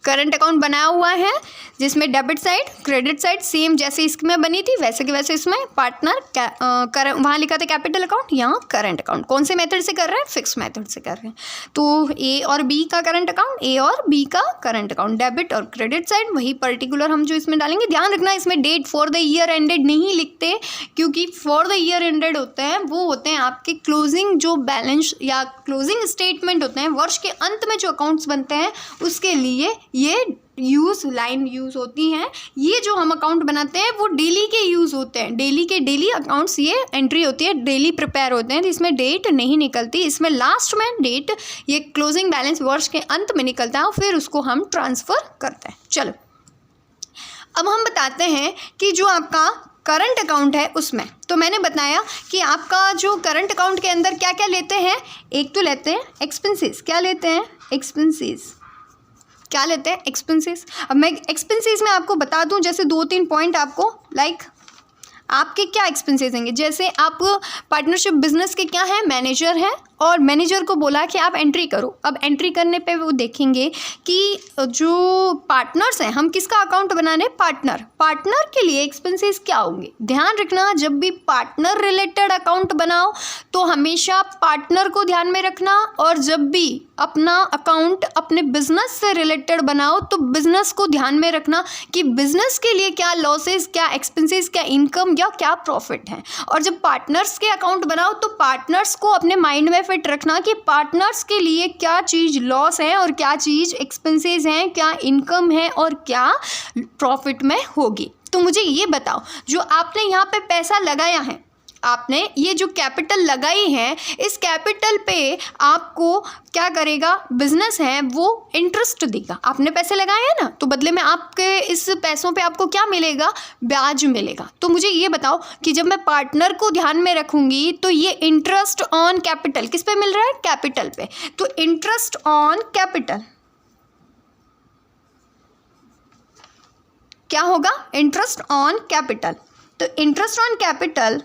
करंट अकाउंट बनाया हुआ है जिसमें debit side credit side same जैसे इसमें बनी थी वैसे के वैसे इसमें पार्टनर वहाँ लिखा था कैपिटल अकाउंट, यहाँ करंट अकाउंट। कौन से मेथड से कर रहे हैं? फिक्स मेथड से कर रहे हैं। तो A और B का करंट अकाउंट, A और B का करंट अकाउंट, डेबिट और क्रेडिट साइड वही पर्टिकुलर हम जो इसमें डालेंगे। ध्यान रखना इसमें date for the year ended नहीं लिखते, क्योंकि फॉर द ईयर एंडेड होते हैं वो होते हैं आपके क्लोजिंग जो बैलेंस या क्लोजिंग स्टेटमेंट होते हैं, वर्ष के अंत में जो अकाउंट्स बनते हैं उसके लिए ये लाइन यूज़ होती हैं। ये जो हम अकाउंट बनाते हैं वो डेली के यूज़ होते हैं, डेली के डेली अकाउंट्स ये एंट्री होती है, डेली प्रिपेयर होते हैं। तो इसमें डेट नहीं निकलती, इसमें लास्ट में डेट ये क्लोजिंग बैलेंस वर्ष के अंत में निकलता है और फिर उसको हम ट्रांसफ़र करते हैं। चलो अब हम बताते हैं कि जो आपका करंट अकाउंट है उसमें, तो मैंने बताया कि आपका जो करंट अकाउंट के अंदर क्या क्या लेते हैं। एक तो लेते हैं एक्सपेंसेस। क्या लेते हैं? एक्सपेंसेस। क्या लेते हैं? एक्सपेंसेस। अब मैं एक्सपेंसेस में आपको बता दूं, जैसे 2-3 पॉइंट आपको आपके क्या एक्सपेंसेस होंगे। जैसे आप पार्टनरशिप बिजनेस के क्या है? मैनेजर हैं और मैनेजर को बोला कि आप एंट्री करो। अब एंट्री करने पे वो देखेंगे कि जो पार्टनर्स हैं, हम किसका अकाउंट बनाने? पार्टनर के लिए एक्सपेंसेस क्या होंगे। ध्यान रखना जब भी पार्टनर रिलेटेड अकाउंट बनाओ तो हमेशा पार्टनर को ध्यान में रखना, और जब भी अपना अकाउंट अपने बिजनेस से रिलेटेड बनाओ तो बिजनेस को ध्यान में रखना कि बिजनेस के लिए क्या लॉसेस, क्या एक्सपेंसेस, क्या इनकम या क्या प्रॉफिट है। और जब पार्टनर्स के अकाउंट बनाओ तो पार्टनर्स को अपने माइंड में फिट रखना कि पार्टनर्स के लिए क्या चीज़ लॉस है और क्या चीज़ एक्सपेंसेस हैं, क्या इनकम है और क्या प्रॉफिट में होगी। तो मुझे ये बताओ, जो आपने यहाँ पे पैसा लगाया है, आपने ये जो कैपिटल लगाई है, इस कैपिटल पे आपको क्या करेगा, बिजनेस है वो इंटरेस्ट देगा। आपने पैसे लगाए हैं ना, तो बदले में आपके इस पैसों पे आपको क्या मिलेगा, ब्याज मिलेगा। तो मुझे ये बताओ कि जब मैं पार्टनर को ध्यान में रखूंगी तो ये इंटरेस्ट ऑन कैपिटल किस पे मिल रहा है, कैपिटल पे। तो इंटरेस्ट ऑन कैपिटल क्या होगा, इंटरेस्ट ऑन कैपिटल। तो इंटरेस्ट ऑन कैपिटल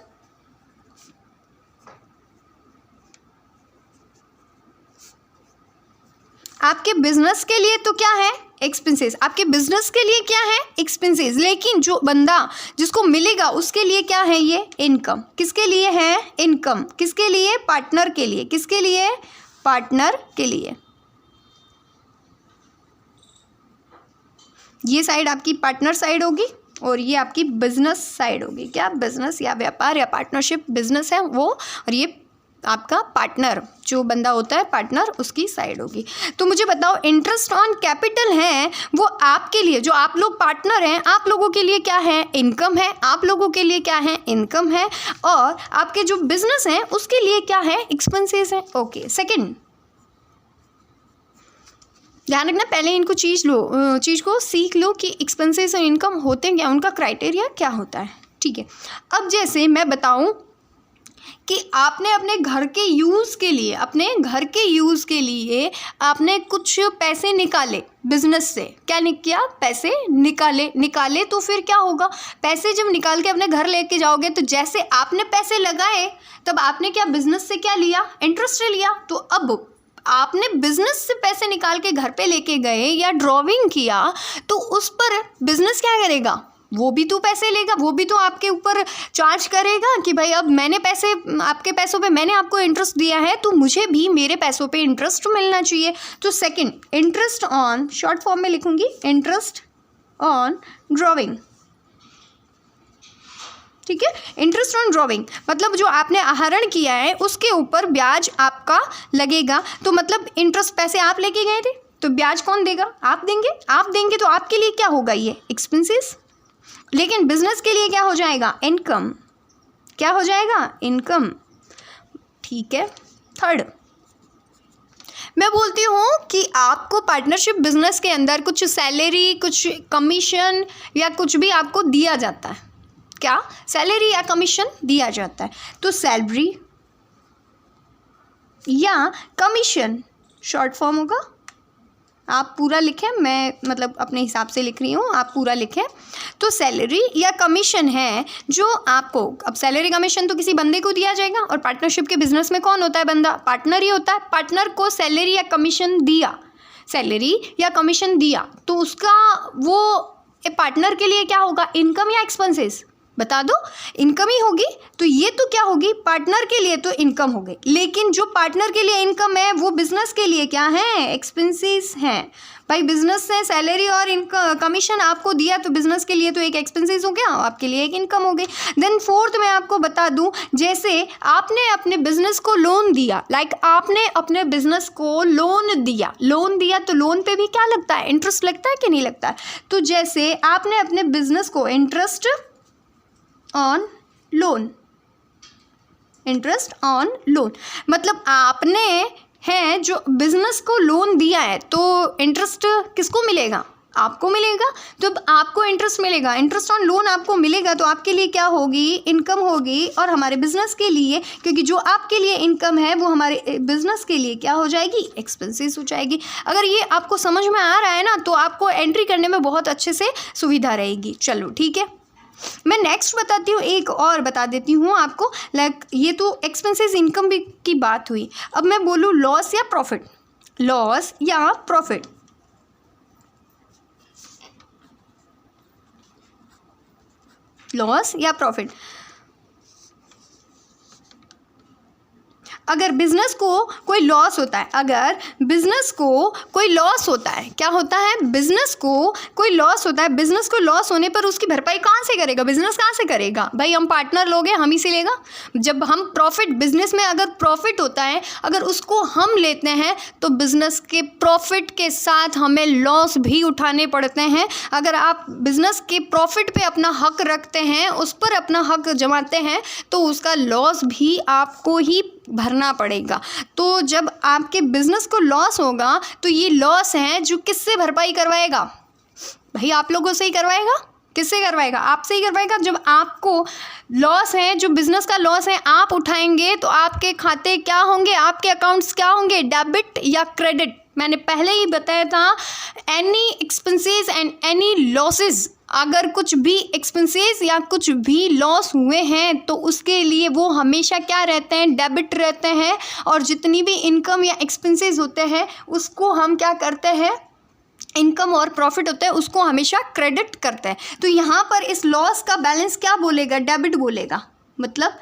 आपके बिजनेस के लिए तो क्या है, एक्सपेंसेस। आपके बिजनेस के लिए क्या है, एक्सपेंसेस। लेकिन जो बंदा जिसको मिलेगा उसके लिए क्या है, ये इनकम। किसके लिए है, इनकम। किसके लिए, पार्टनर के लिए। किसके लिए, पार्टनर के लिए। ये साइड आपकी पार्टनर साइड होगी और ये आपकी बिजनेस साइड होगी। क्या, बिजनेस या व्यापार या पार्टनरशिप बिजनेस है वो, और ये आपका पार्टनर जो बंदा होता है पार्टनर, उसकी साइड होगी। तो मुझे बताओ, इंटरेस्ट ऑन कैपिटल है वो आपके लिए, जो आप लोग पार्टनर हैं, आप लोगों के लिए क्या है, इनकम है। आप लोगों के लिए क्या है, इनकम है। और आपके जो बिजनेस हैं उसके लिए क्या है, एक्सपेंसेस है। ओके, सेकंड ध्यान रखना, पहले इनको चीज़ को सीख लो कि एक्सपेंसेस और इनकम होते हैं क्या, उनका क्राइटेरिया क्या होता है। ठीक है, अब जैसे मैं बताऊं कि आपने अपने घर के यूज़ के लिए आपने कुछ पैसे निकाले बिजनेस से। क्या किया, पैसे निकाले तो फिर क्या होगा, पैसे जब निकाल के अपने घर लेके जाओगे तो जैसे आपने पैसे लगाए तब आपने क्या, बिजनेस से क्या लिया, इंटरेस्ट लिया। तो अब आपने बिजनेस से पैसे निकाल के घर पे लेके गए या ड्रॉविंग किया तो उस पर बिजनेस क्या करेगा, वो भी तो पैसे लेगा, वो भी तो आपके ऊपर चार्ज करेगा कि भाई अब मैंने पैसे, आपके पैसों पे मैंने आपको इंटरेस्ट दिया है तो मुझे भी मेरे पैसों पे इंटरेस्ट मिलना चाहिए। तो second, interest on, short form में लिखूंगी, इंटरेस्ट ऑन ड्रॉविंग। ठीक है, इंटरेस्ट ऑन ड्रॉविंग मतलब जो आपने आहरण किया है उसके ऊपर ब्याज आपका लगेगा। तो मतलब इंटरेस्ट, पैसे आप लेके गए थे तो ब्याज कौन देगा, आप देंगे तो आपके लिए क्या होगा, ये एक्सपेंसेस। लेकिन बिजनेस के लिए क्या हो जाएगा, इनकम। क्या हो जाएगा, इनकम। ठीक है, थर्ड मैं बोलती हूँ कि आपको पार्टनरशिप बिजनेस के अंदर कुछ सैलरी, कुछ कमीशन या कुछ भी आपको दिया जाता है। क्या, सैलरी या कमीशन दिया जाता है। तो सैलरी या कमीशन शॉर्ट फॉर्म होगा। आप पूरा लिखें, मैं मतलब अपने हिसाब से लिख रही हूँ, आप पूरा लिखें। तो सैलरी या कमीशन है जो आपको, अब सैलरी कमीशन तो किसी बंदे को दिया जाएगा और पार्टनरशिप के बिजनेस में कौन होता है, बंदा, पार्टनर ही होता है। पार्टनर को सैलरी या कमीशन दिया, सैलरी या कमीशन दिया तो उसका वो पार्टनर के लिए क्या होगा, इनकम या एक्सपेंसेस, बता दो। इनकम ही होगी। तो ये तो क्या होगी, पार्टनर के लिए तो इनकम हो गई। लेकिन जो पार्टनर के लिए इनकम है वो बिजनेस के लिए क्या है, एक्सपेंसेस हैं। भाई बिजनेस से सैलरी और इनकम, कमीशन आपको दिया तो बिजनेस के लिए तो एक एक्सपेंसेस हो गया, आपके लिए एक इनकम हो गई। देन फोर्थ मैं आपको बता दूं, जैसे आपने अपने बिजनेस को लोन दिया, आपने अपने बिजनेस को लोन दिया तो लोन पे भी क्या लगता है, इंटरेस्ट लगता है कि नहीं लगता है। तो जैसे आपने अपने बिजनेस को interest on loan, interest on loan मतलब आपने है जो बिजनेस को लोन दिया है तो इंटरेस्ट किसको मिलेगा, आपको मिलेगा। तो अब आपको इंटरेस्ट मिलेगा, इंटरेस्ट ऑन लोन आपको मिलेगा तो आपके लिए क्या होगी, इनकम होगी। और हमारे बिजनेस के लिए, क्योंकि जो आपके लिए इनकम है वो हमारे बिजनेस के लिए क्या हो जाएगी, एक्सपेंसेस हो जाएगी। अगर ये आपको समझ में आ रहा है ना तो आपको एंट्री करने में बहुत अच्छे से सुविधा रहेगी। चलो ठीक है, मैं नेक्स्ट बताती हूँ, एक और बता देती हूँ आपको। ये तो एक्सपेंसेस इनकम भी की बात हुई। अब मैं बोलूँ लॉस या प्रॉफिट, लॉस या प्रॉफिट। लॉस या प्रॉफिट। अगर बिजनेस को कोई लॉस होता है, अगर बिजनेस को कोई लॉस होता है, क्या होता है, बिजनेस को कोई लॉस होता है, बिजनेस को लॉस होने पर उसकी भरपाई कहाँ से करेगा, बिजनेस कहाँ से करेगा भाई, हम पार्टनर लोग हैं, हम ही से लेगा। जब हम प्रॉफिट, बिजनेस में अगर प्रॉफिट होता है, अगर उसको हम लेते हैं तो बिजनेस के प्रॉफिट के साथ हमें लॉस भी उठाने पड़ते हैं। अगर आप बिजनेस के प्रॉफिट पे अपना हक रखते हैं, उस पर अपना हक जमाते हैं, तो उसका लॉस भी आपको ही भरना पड़ेगा। तो जब आपके बिजनेस को लॉस होगा तो ये लॉस है जो किससे भरपाई करवाएगा भाई, आप लोगों से ही करवाएगा। किससे करवाएगा, आपसे ही करवाएगा। जब आपको लॉस है, जो बिजनेस का लॉस है आप उठाएंगे, तो आपके खाते क्या होंगे, आपके अकाउंट्स क्या होंगे, डेबिट या क्रेडिट। मैंने पहले ही बताया था, any expenses and any losses, अगर कुछ भी एक्सपेंसेस या कुछ भी लॉस हुए हैं तो उसके लिए वो हमेशा क्या रहते हैं, डेबिट रहते हैं। और जितनी भी इनकम या एक्सपेंसेस होते हैं उसको हम क्या करते हैं, इनकम और प्रॉफिट होते हैं उसको हमेशा क्रेडिट करते हैं। तो यहाँ पर इस लॉस का बैलेंस क्या बोलेगा, डेबिट बोलेगा। मतलब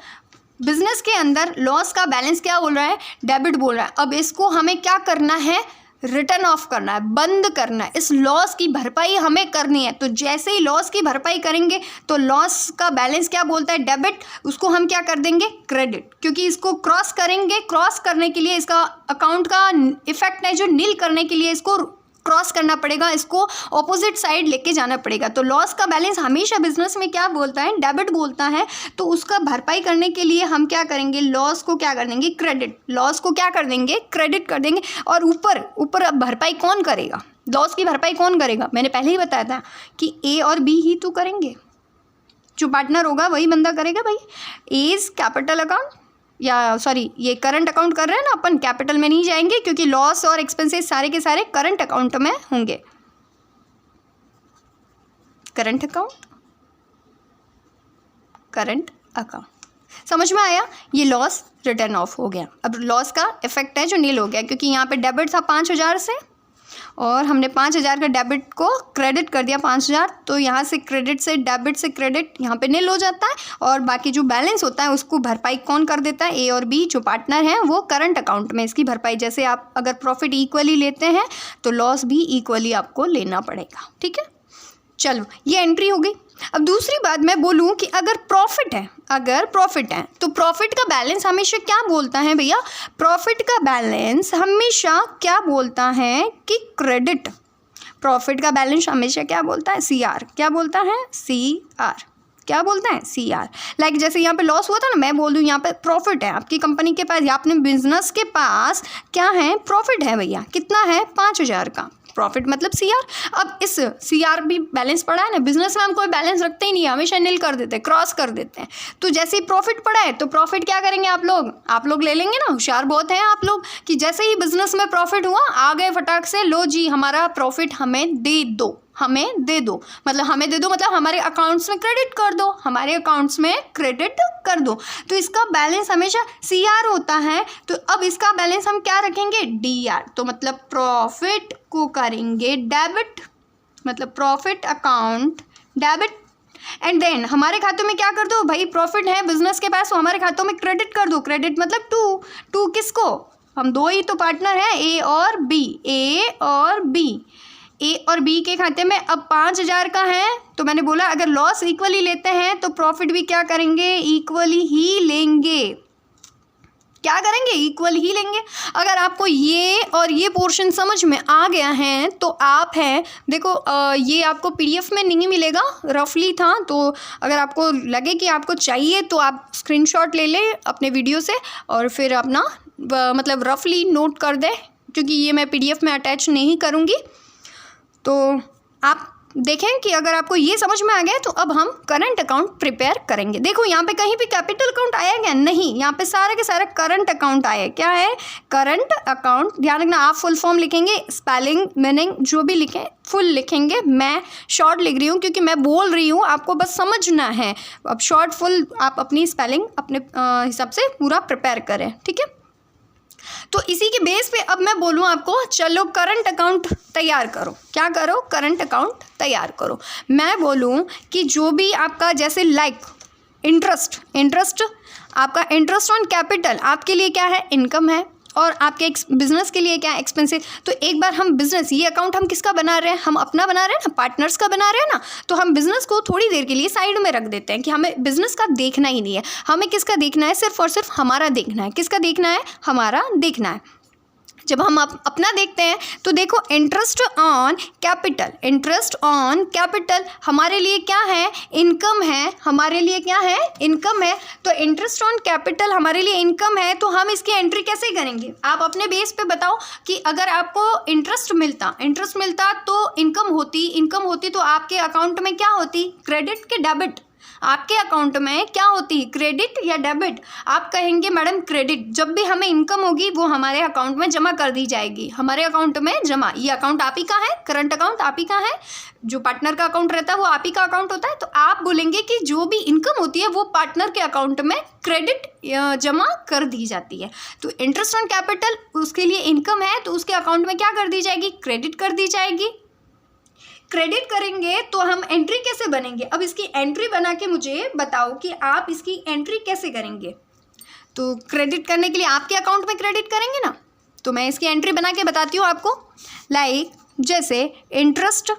बिजनेस के अंदर लॉस का बैलेंस क्या बोल रहा है, डेबिट बोल रहा है। अब इसको हमें क्या करना है, रिटर्न ऑफ करना है, बंद करना है। इस लॉस की भरपाई हमें करनी है। तो जैसे ही लॉस की भरपाई करेंगे तो लॉस का बैलेंस क्या बोलता है, डेबिट, उसको हम क्या कर देंगे, क्रेडिट। क्योंकि इसको क्रॉस करेंगे, क्रॉस करने के लिए इसका अकाउंट का इफेक्ट है जो नील करने के लिए इसको क्रॉस करना पड़ेगा, इसको ऑपोजिट साइड लेके जाना पड़ेगा। तो लॉस का बैलेंस हमेशा बिजनेस में क्या बोलता है, डेबिट बोलता है। तो उसका भरपाई करने के लिए हम क्या करेंगे, लॉस को क्या कर देंगे, क्रेडिट। लॉस को क्या कर देंगे, क्रेडिट कर देंगे। और ऊपर ऊपर अब भरपाई कौन करेगा, लॉस की भरपाई कौन करेगा, मैंने पहले ही बताया था कि ए और बी ही तो करेंगे। जो पार्टनर होगा वही बंदा करेगा भाई। एज कैपिटल अकाउंट, या सॉरी ये करंट अकाउंट कर रहे हैं ना अपन, कैपिटल में नहीं जाएंगे क्योंकि लॉस और एक्सपेंसेस सारे के सारे करंट अकाउंट में होंगे। करंट अकाउंट, करंट अकाउंट, समझ में आया। ये लॉस रिटर्न ऑफ हो गया। अब लॉस का इफेक्ट है जो नील हो गया, क्योंकि यहाँ पे डेबिट था 5,000 से और हमने 5,000 का डेबिट को क्रेडिट कर दिया 5,000। तो यहाँ से क्रेडिट से डेबिट से क्रेडिट यहाँ पे नील हो जाता है। और बाकी जो बैलेंस होता है उसको भरपाई कौन कर देता है, ए और बी जो पार्टनर हैं वो करंट अकाउंट में इसकी भरपाई। जैसे आप अगर प्रॉफिट इक्वली लेते हैं तो लॉस भी इक्वली आपको लेना पड़ेगा। ठीक है, चलो ये एंट्री हो गई। अब दूसरी बात मैं बोलूँ कि अगर प्रॉफिट है, अगर प्रॉफिट है तो प्रॉफिट का बैलेंस हमेशा क्या बोलता है भैया, प्रॉफिट का बैलेंस हमेशा क्या बोलता है कि क्रेडिट। प्रॉफिट का बैलेंस हमेशा क्या बोलता है, सी आर। क्या बोलता है, सी आर। क्या बोलता है, सी आर। लाइक जैसे यहाँ पे लॉस हुआ था ना, मैं बोल दूँ यहाँ पे प्रॉफिट है आपकी कंपनी के पास या अपने बिजनेस के पास क्या है, प्रॉफिट है भैया। कितना है, 5,000 का प्रॉफिट, मतलब सी आर। अब इस सी आर भी बैलेंस पड़ा है ना, बिजनेस में हम कोई बैलेंस रखते ही नहीं है, हमेशा नील कर देते हैं, क्रॉस कर देते हैं। तो जैसे ही प्रॉफिट पड़ा है तो प्रॉफिट क्या करेंगे आप लोग ले लेंगे ना। होशियार बहुत हैं आप लोग कि जैसे ही बिजनेस में प्रॉफिट हुआ आ गए फटाक से, लो जी हमारा प्रॉफिट हमें दे दो, हमें दे दो। मतलब हमें दे दो मतलब हमारे अकाउंट्स में क्रेडिट कर दो, हमारे अकाउंट्स में क्रेडिट कर दो। तो इसका बैलेंस हमेशा सी आर होता है। तो अब इसका बैलेंस हम क्या रखेंगे, डी आर। तो मतलब प्रॉफिट को करेंगे डेबिट, मतलब profit account debit. And then हमारे खातों में क्या कर दो भाई, प्रॉफिट है बिजनेस के पास तो हमारे खातों में क्रेडिट कर दो। क्रेडिट मतलब टू किसको, हम दो ही तो पार्टनर हैं, ए और बी। ए और बी, ए और बी के खाते में अब 5,000 का है। तो मैंने बोला अगर लॉस इक्वली लेते हैं तो प्रॉफिट भी क्या करेंगे, इक्वली ही लेंगे। क्या करेंगे, इक्वल ही लेंगे। अगर आपको ये और ये पोर्शन समझ में आ गया है तो आप हैं, देखो ये आपको पीडीएफ में नहीं मिलेगा, रफली था। तो अगर आपको लगे कि आपको चाहिए तो आप स्क्रीनशॉट ले लें अपने वीडियो से और फिर अपना मतलब रफली नोट कर दें, क्योंकि ये मैं पीडीएफ में अटैच नहीं करूँगी। तो आप देखें कि अगर आपको ये समझ में आ गया तो अब हम करंट अकाउंट प्रिपेयर करेंगे। देखो यहाँ पे कहीं भी कैपिटल अकाउंट आया क्या, नहीं, यहाँ पे सारे के सारे करंट अकाउंट आए। क्या है, करंट अकाउंट। ध्यान रखना आप फुल फॉर्म लिखेंगे, स्पेलिंग मीनिंग जो भी लिखें फुल लिखेंगे। मैं शॉर्ट लिख रही हूँ क्योंकि मैं बोल रही हूँ, आपको बस समझना है। अब शॉर्ट फुल आप अपनी स्पेलिंग अपने हिसाब से पूरा प्रिपेयर करें, ठीक है। तो इसी के बेस पे अब मैं बोलूँ आपको, चलो करंट अकाउंट तैयार करो। क्या करो, करंट अकाउंट तैयार करो। मैं बोलूँ कि जो भी आपका जैसे लाइक इंटरेस्ट, इंटरेस्ट आपका इंटरेस्ट ऑन कैपिटल आपके लिए क्या है, इनकम है, और आपके बिजनेस के लिए क्या है, एक्सपेंसिव। तो एक बार हम बिजनेस, ये अकाउंट हम किसका बना रहे हैं, हम अपना बना रहे हैं ना, पार्टनर्स का बना रहे हैं ना, तो हम बिजनेस को थोड़ी देर के लिए साइड में रख देते हैं कि हमें बिजनेस का देखना ही नहीं है, हमें किसका देखना है, सिर्फ और सिर्फ हमारा देखना है। किसका देखना है, हमारा देखना है। जब हम अपना देखते हैं तो देखो interest on capital, interest on capital हमारे लिए क्या है, इनकम है, हमारे लिए क्या है, इनकम है। तो इंटरेस्ट ऑन कैपिटल हमारे लिए इनकम है, तो हम इसकी एंट्री कैसे करेंगे, आप अपने बेस पे बताओ कि अगर आपको इंटरेस्ट मिलता तो इनकम होती तो आपके अकाउंट में क्या होती, क्रेडिट के डेबिट, आपके अकाउंट में क्या होती, क्रेडिट या डेबिट। आप कहेंगे मैडम क्रेडिट, जब भी हमें इनकम होगी वो हमारे अकाउंट में जमा कर दी जाएगी, हमारे अकाउंट में जमा। ये अकाउंट आप ही का है, करंट अकाउंट आप ही का है, जो पार्टनर का अकाउंट रहता है वो आप ही का अकाउंट होता है। तो आप बोलेंगे कि जो भी इनकम होती है वो पार्टनर के अकाउंट में क्रेडिट जमा कर दी जाती है। तो इंटरेस्ट ऑन कैपिटल उसके लिए इनकम है, तो उसके अकाउंट में क्या कर दी जाएगी, क्रेडिट कर दी जाएगी। क्रेडिट करेंगे तो हम एंट्री कैसे बनेंगे, अब इसकी एंट्री बना के मुझे बताओ कि आप इसकी एंट्री कैसे करेंगे। तो क्रेडिट करने के लिए आपके अकाउंट में क्रेडिट करेंगे ना, तो मैं इसकी एंट्री बना के बताती हूँ आपको। लाइक जैसे इंटरेस्ट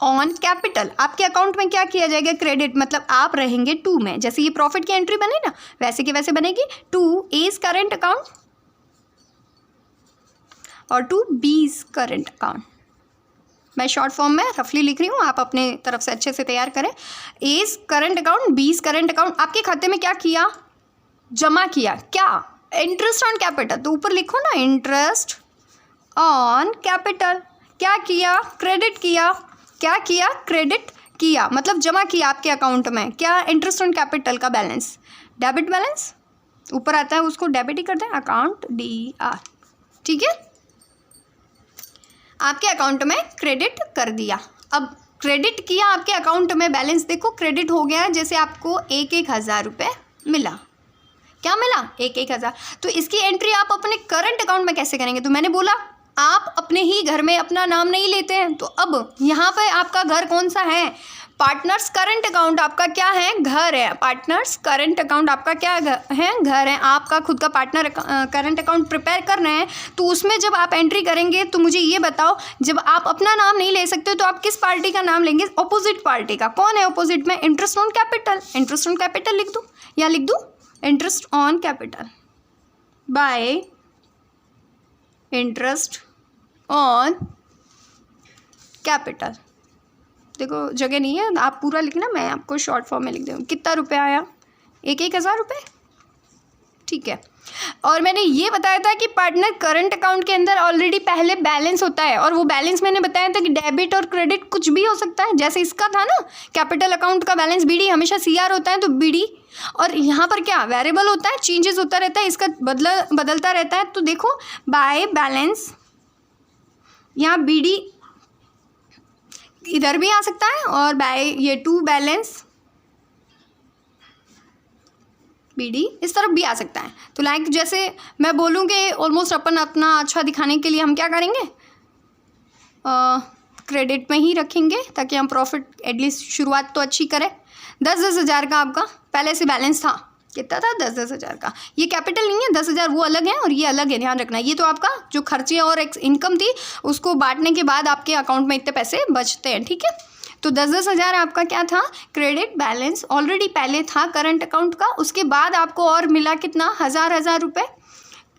ऑन कैपिटल आपके अकाउंट में क्या किया जाएगा, क्रेडिट, मतलब आप रहेंगे 2 में, जैसे ये प्रॉफिट की एंट्री बने ना वैसे की वैसे बनेगी। 2 इज करेंट अकाउंट और 2 बी इज करेंट अकाउंट। मैं शॉर्ट फॉर्म में रफली लिख रही हूँ, आप अपने तरफ से अच्छे से तैयार करें। A is current account, B is current account, आपके खाते में क्या किया, जमा किया, क्या, इंटरेस्ट ऑन कैपिटल। तो ऊपर लिखो ना इंटरेस्ट ऑन कैपिटल, क्या किया, क्रेडिट किया, क्या किया, क्रेडिट किया, मतलब जमा किया आपके अकाउंट में क्या, इंटरेस्ट ऑन कैपिटल का बैलेंस, डेबिट बैलेंस ऊपर आता है उसको डेबिट ही करते हैं, अकाउंट DR, ठीक है। आपके अकाउंट में क्रेडिट कर दिया। अब क्रेडिट किया आपके अकाउंट में, बैलेंस देखो क्रेडिट हो गया, जैसे आपको 1,000 रुपये मिला, क्या मिला, 1,000। तो इसकी एंट्री आप अपने करंट अकाउंट में कैसे करेंगे, तो मैंने बोला आप अपने ही घर में अपना नाम नहीं लेते हैं, तो अब यहाँ पे आपका घर कौन सा है, पार्टनर्स करंट अकाउंट आपका क्या है, घर है। पार्टनर्स करंट अकाउंट आपका क्या है, घर है। आपका खुद का पार्टनर करंट अकाउंट प्रिपेयर कर रहे हैं, तो उसमें जब आप एंट्री करेंगे तो मुझे ये बताओ, जब आप अपना नाम नहीं ले सकते तो आप किस पार्टी का नाम लेंगे, अपोजिट पार्टी का। कौन है अपोजिट में, interest on capital, interest on capital लिख दूँ या लिख दूँ interest on capital by interest on capital. देखो जगह नहीं है, आप पूरा लिखना, मैं आपको शॉर्ट फॉर्म में लिख दूँ। कितना रुपये आया, 1,000 रुपये, ठीक है। और मैंने ये बताया था कि पार्टनर करंट अकाउंट के अंदर ऑलरेडी पहले बैलेंस होता है, और वो बैलेंस मैंने बताया था कि डेबिट और क्रेडिट कुछ भी हो सकता है। जैसे इसका था ना, कैपिटल अकाउंट का बैलेंस BD हमेशा CR होता है, तो BD, और यहाँ पर क्या वेरिएबल होता है, चेंजेस होता रहता है, इसका बदलता रहता है। तो देखो बाय बैलेंस, यहाँ BD इधर भी आ सकता है, और बाय ये टू बैलेंस BD इस तरफ भी आ सकता है। तो लाइक जैसे मैं बोलूँ कि ऑलमोस्ट अपन अपना अच्छा दिखाने के लिए हम क्या करेंगे, क्रेडिट में ही रखेंगे ताकि हम प्रॉफिट एटलीस्ट शुरुआत तो अच्छी करें। 10-10 हज़ार का आपका पहले से बैलेंस था, कितना था, 10-10 हज़ार का। ये कैपिटल नहीं है, 10,000 वो अलग है और ये अलग है, ध्यान रखना। ये तो आपका जो खर्चे और इनकम थी उसको बांटने के बाद आपके अकाउंट में इतने पैसे बचते हैं, ठीक है। तो 10-10 हज़ार आपका क्या था, क्रेडिट बैलेंस ऑलरेडी पहले था करंट अकाउंट का, उसके बाद आपको और मिला कितना, 1,000 रुपये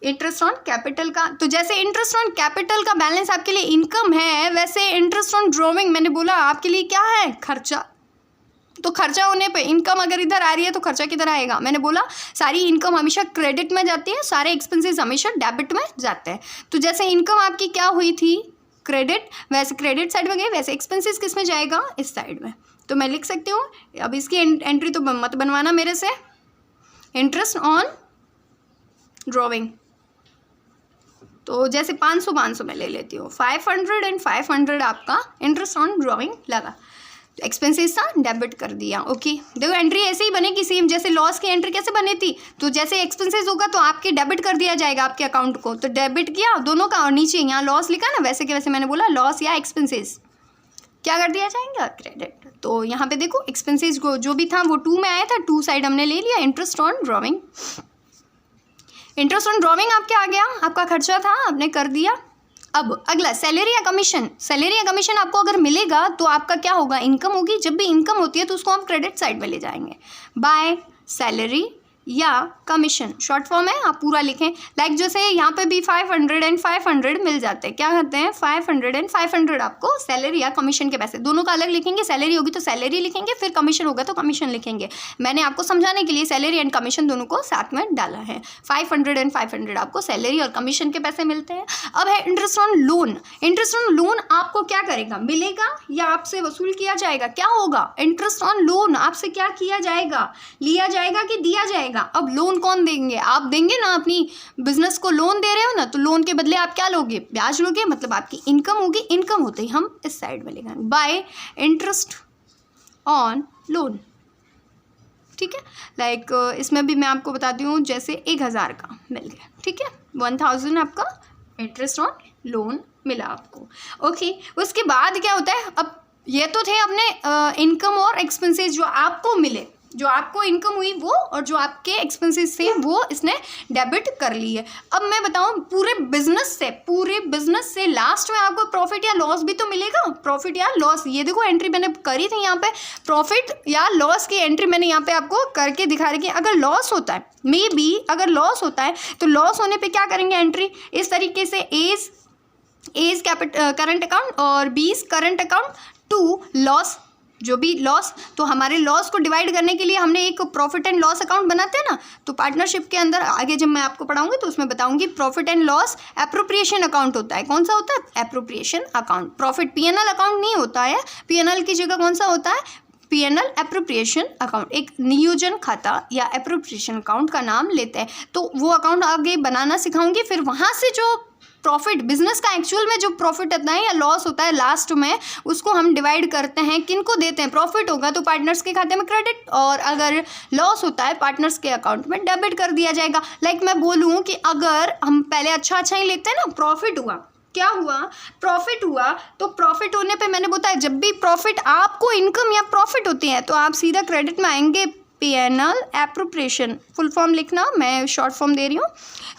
इंटरेस्ट ऑन कैपिटल का। तो जैसे इंटरेस्ट ऑन कैपिटल का बैलेंस आपके लिए इनकम है, वैसे इंटरेस्ट ऑन ड्रॉइंग मैंने बोला आपके लिए क्या है, खर्चा। तो खर्चा होने पे इनकम अगर इधर आ रही है तो खर्चा किधर आएगा, मैंने बोला सारी इनकम हमेशा क्रेडिट में जाती है, सारे एक्सपेंसेस हमेशा डेबिट में जाते हैं। तो जैसे इनकम आपकी क्या हुई थी, क्रेडिट, वैसे क्रेडिट साइड में गए, वैसे एक्सपेंसेस किस में जाएगा, इस साइड में। तो मैं लिख सकती हूँ, अब इसकी एंट्री तो मत बनवाना मेरे से, इंटरेस्ट ऑन ड्रॉइंग। तो जैसे 500 में ले लेती हूँ, 500 एंड 500 आपका इंटरेस्ट ऑन ड्रॉइंग लगा, एक्सपेंसेस था डेबिट कर दिया। ओके देखो एंट्री ऐसे ही बनेगी सेम, जैसे लॉस की एंट्री कैसे बनी थी, तो जैसे एक्सपेंसेस होगा तो आपके डेबिट कर दिया जाएगा आपके अकाउंट को, तो डेबिट किया दोनों का, और नीचे यहाँ लॉस लिखा ना, वैसे के वैसे मैंने बोला लॉस या एक्सपेंसेस, क्या कर दिया जाएगा, क्रेडिट। तो यहाँ पे देखो एक्सपेंसेस को जो भी था वो 2 में आया था, 2 साइड हमने ले लिया। Interest on drawing, interest on drawing आपके आ गया, आपका खर्चा था आपने कर दिया। अब अगला सैलरी या कमीशन। सैलरी या कमीशन आपको अगर मिलेगा तो आपका क्या होगा, इनकम होगी। जब भी इनकम होती है तो उसको हम क्रेडिट साइड में ले जाएंगे। बाय सैलरी या कमीशन, शॉर्ट फॉर्म है, आप पूरा लिखें। लाइक जैसे यहाँ पे भी 500 एंड 500 मिल जाते हैं। क्या कहते हैं, 500 एंड 500 आपको सैलरी या कमीशन के पैसे, दोनों का अलग लिखेंगे। सैलरी होगी तो सैलरी लिखेंगे, फिर कमीशन होगा तो कमीशन लिखेंगे। मैंने आपको समझाने के लिए सैलरी एंड कमीशन दोनों को साथ में डाला है। 500 एंड 500 आपको सैलरी और कमीशन के पैसे मिलते हैं। अब है interest on loan. Interest on loan आपको क्या करेगा, मिलेगा या आपसे वसूल किया जाएगा, क्या होगा। इंटरेस्ट ऑन लोन आपसे क्या किया जाएगा, लिया जाएगा कि दिया जाएगा। अब लोन कौन देंगे, आप देंगे ना, अपनी बिजनेस को लोन दे रहे हो ना, तो लोन के बदले आप क्या लोगे, ब्याज लोगे, मतलब आपकी इनकम होगी। इनकम होते ही हम इस साइड में लेंगे बाय इंटरेस्ट ऑन लोन, ठीक है। लाइक इसमें भी मैं आपको बताती हूँ, जैसे 1000 का मिल गया, ठीक है, 1000 आपका इंटरेस्ट ऑन लोन मिला आपको। ओके, उसके बाद क्या होता है, अब ये तो थे अपने इनकम और एक्सपेंसेस जो आपको मिले, जो आपको इनकम हुई वो, और जो आपके एक्सपेंसेस थे वो इसने डेबिट कर ली है। अब मैं बताऊं पूरे बिजनेस से लास्ट में आपको प्रॉफिट या लॉस भी तो मिलेगा। प्रॉफिट या लॉस, ये देखो एंट्री मैंने करी थी यहाँ पे, प्रॉफिट या लॉस की एंट्री मैंने यहाँ पे आपको करके दिखा रही है। अगर लॉस होता है, मे बी अगर लॉस होता है तो लॉस होने पर क्या करेंगे, एंट्री इस तरीके से, एज करंट अकाउंट और बीस करंट अकाउंट, टू लॉस, जो भी लॉस, तो हमारे लॉस को डिवाइड करने के लिए हमने एक प्रॉफिट एंड लॉस अकाउंट बनाते हैं ना। तो पार्टनरशिप के अंदर आगे जब मैं आपको पढ़ाऊंगी तो उसमें बताऊंगी profit and loss appropriation account होता है। कौन सा होता है, appropriation account. Profit PNL account नहीं होता है, पीएनएल की जगह कौन सा होता है, पीएनएल एप्रोप्रिएशन अकाउंट, एक नियोजन खाता या एप्रोप्रिएशन अकाउंट का नाम लेते हैं। तो वो अकाउंट आगे बनाना सिखाऊंगी, फिर वहाँ से जो प्रॉफिट, बिजनेस का एक्चुअल में जो प्रॉफिट आता है या लॉस होता है लास्ट में, उसको हम डिवाइड करते हैं, किनको देते हैं, प्रॉफिट होगा तो पार्टनर्स के खाते में क्रेडिट, और अगर लॉस होता है पार्टनर्स के अकाउंट में डेबिट कर दिया जाएगा। लाइक मैं बोलूँ कि अगर हम पहले अच्छा ही लेते हैं ना, प्रॉफिट हुआ, क्या हुआ, प्रॉफिट हुआ, तो प्रॉफिट होने पे मैंने बताया जब भी प्रॉफिट, आपको इनकम या प्रॉफिट होती है तो आप सीधा क्रेडिट में आएंगे, पीएनएल एप्रोप्रिएशन, फुल फॉर्म लिखना, मैं शॉर्ट फॉर्म दे रही हूँ।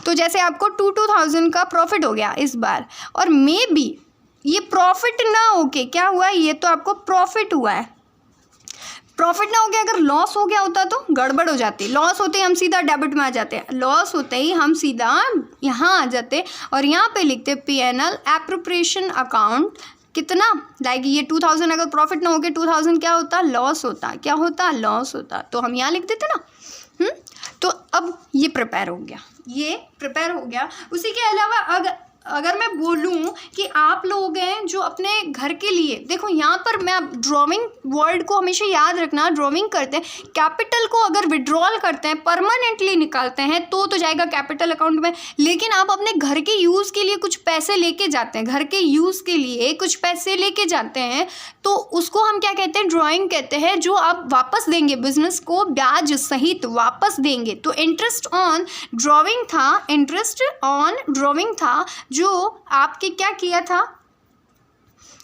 तो जैसे आपको 2000 का प्रॉफिट हो गया इस बार, और मे बी ये प्रॉफिट ना होके क्या हुआ, ये तो आपको प्रॉफिट हुआ है, प्रॉफिट ना हो गया, अगर लॉस हो गया होता तो गड़बड़ हो जाती। लॉस होते ही हम सीधा डेबिट में आ जाते हैं, लॉस होते ही हम सीधा यहाँ आ जाते और यहाँ पे लिखते पीएनएल एप्रोप्रिएशन अकाउंट, कितना, लाइक ये 2000 अगर प्रॉफिट ना हो के 2000 क्या होता, लॉस होता, क्या होता, लॉस होता, तो हम यहाँ लिख देते ना। तो अब ये प्रिपेयर हो गया, उसी के अलावा अगर मैं बोलूँ कि आप लोग हैं जो अपने घर के लिए, देखो यहाँ पर मैं ड्राइंग वर्ड को हमेशा याद रखना, ड्राइंग करते हैं, कैपिटल को अगर विड्रॉल करते हैं, परमानेंटली निकालते हैं तो जाएगा कैपिटल अकाउंट में। लेकिन आप अपने घर के यूज़ के लिए कुछ पैसे लेके जाते हैं, घर के यूज़ के लिए कुछ पैसे लेके जाते हैं, तो उसको हम क्या कहते हैं, ड्राइंग कहते हैं, जो आप वापस देंगे, बिजनेस को ब्याज सहित वापस देंगे। तो इंटरेस्ट ऑन ड्राइंग था जो आपके क्या किया था,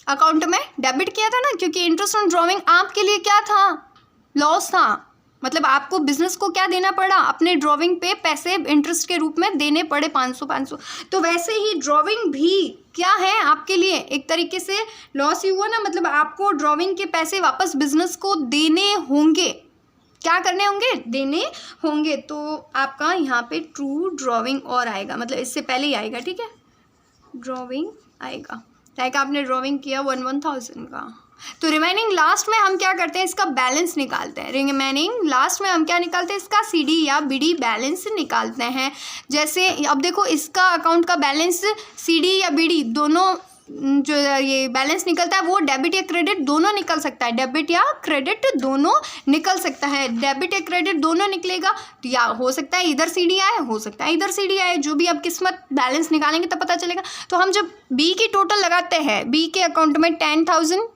अकाउंट में डेबिट किया था ना, क्योंकि इंटरेस्ट ऑन ड्राइंग आपके लिए क्या था, लॉस था, मतलब आपको बिजनेस को क्या देना पड़ा, अपने ड्राइंग पे पैसे इंटरेस्ट के रूप में देने पड़े 500। तो वैसे ही ड्राइंग भी क्या है आपके लिए, एक तरीके से लॉस ही हुआ ना, मतलब आपको ड्राइंग के पैसे वापस बिजनेस को देने होंगे, क्या करने होंगे, देने होंगे। तो आपका यहाँ पे ट्रू ड्राइंग और आएगा, मतलब इससे पहले ही आएगा, ठीक है, ड्राइंग आएगा। लाइक आपने ड्राइंग किया 1000 का, तो रिमेनिंग लास्ट में हम क्या करते हैं, इसका बैलेंस निकालते हैं। रिमेनिंग लास्ट में हम क्या निकालते हैं, इसका सीडी या बीडी बैलेंस निकालते हैं। जैसे अब देखो इसका अकाउंट का बैलेंस, सीडी या बीडी दोनों जो ये बैलेंस निकलता है वो डेबिट या क्रेडिट दोनों निकल सकता है, डेबिट या क्रेडिट दोनों निकल सकता है। डेबिट या क्रेडिट दोनों निकलेगा तो या हो सकता है इधर सीडी आए, हो सकता है इधर सीडी आए, जो भी आप किस्मत, बैलेंस निकालेंगे तब पता चलेगा। तो हम जब बी की टोटल लगाते हैं, बी के अकाउंट में 10,000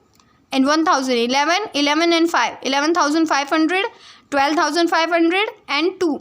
एंड 1,000, 11 एंड 5, 11,500, 12,500 एंड 2,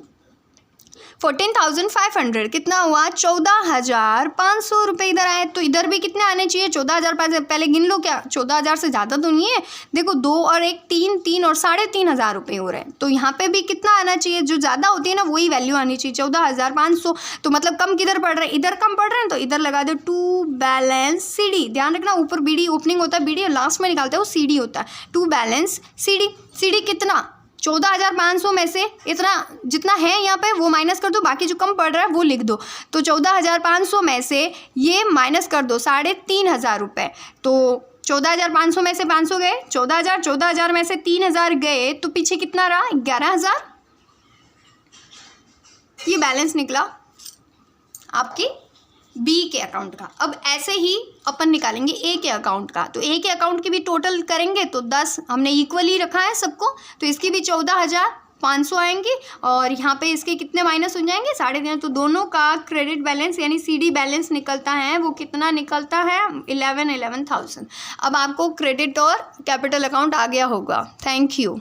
14,500 कितना हुआ, 14,500 रुपये इधर आए। तो इधर भी कितने आने चाहिए, 14,000। पहले गिन लो, क्या 14,000 से ज़्यादा तो नहीं है। देखो 2 और 1 3, 3 और 3,500 रुपये हो रहे हैं। तो यहाँ पे भी कितना आना चाहिए, जो ज़्यादा होती है ना वही वैल्यू आनी चाहिए, 14,500। तो मतलब कम किधर पड़ रहा है, इधर कम पड़ रहे हैं, तो इधर लगा दो टू बैलेंस सी डी। ध्यान रखना, ऊपर बी डी ओपनिंग होता है, बी डी और लास्ट में निकालते हैं वो सी डी होता है। To balance C D. C D कितना, 14,500 में से इतना जितना है यहाँ पे वो माइनस कर दो, बाकी जो कम पड़ रहा है वो लिख दो। तो 14,500 में से ये माइनस कर दो 3,500 रुपये। तो 14,500 में से 500 गए, 14,000 में से 3,000 गए, तो पीछे कितना रहा, 11,000। ये बैलेंस निकला आपकी बी के अकाउंट का। अब ऐसे ही अपन निकालेंगे ए के अकाउंट का। तो ए के अकाउंट की भी टोटल करेंगे तो 10 हमने इक्वली रखा है सबको, तो इसकी भी 14,500 आएंगी और यहाँ पे इसके कितने माइनस हो जाएंगे, 3.5। तो दोनों का क्रेडिट बैलेंस यानी सीडी बैलेंस निकलता है, वो कितना निकलता है, 11,000। अब आपको क्रेडिट और कैपिटल अकाउंट आ गया होगा। Thank you.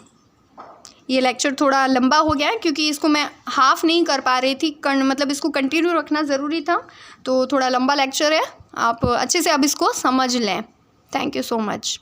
ये लेक्चर थोड़ा लंबा हो गया है क्योंकि इसको मैं हाफ़ नहीं कर पा रही थी, मतलब इसको कंटिन्यू रखना ज़रूरी था, तो थोड़ा लंबा लेक्चर है। आप अच्छे से अब इसको समझ लें। Thank you so much.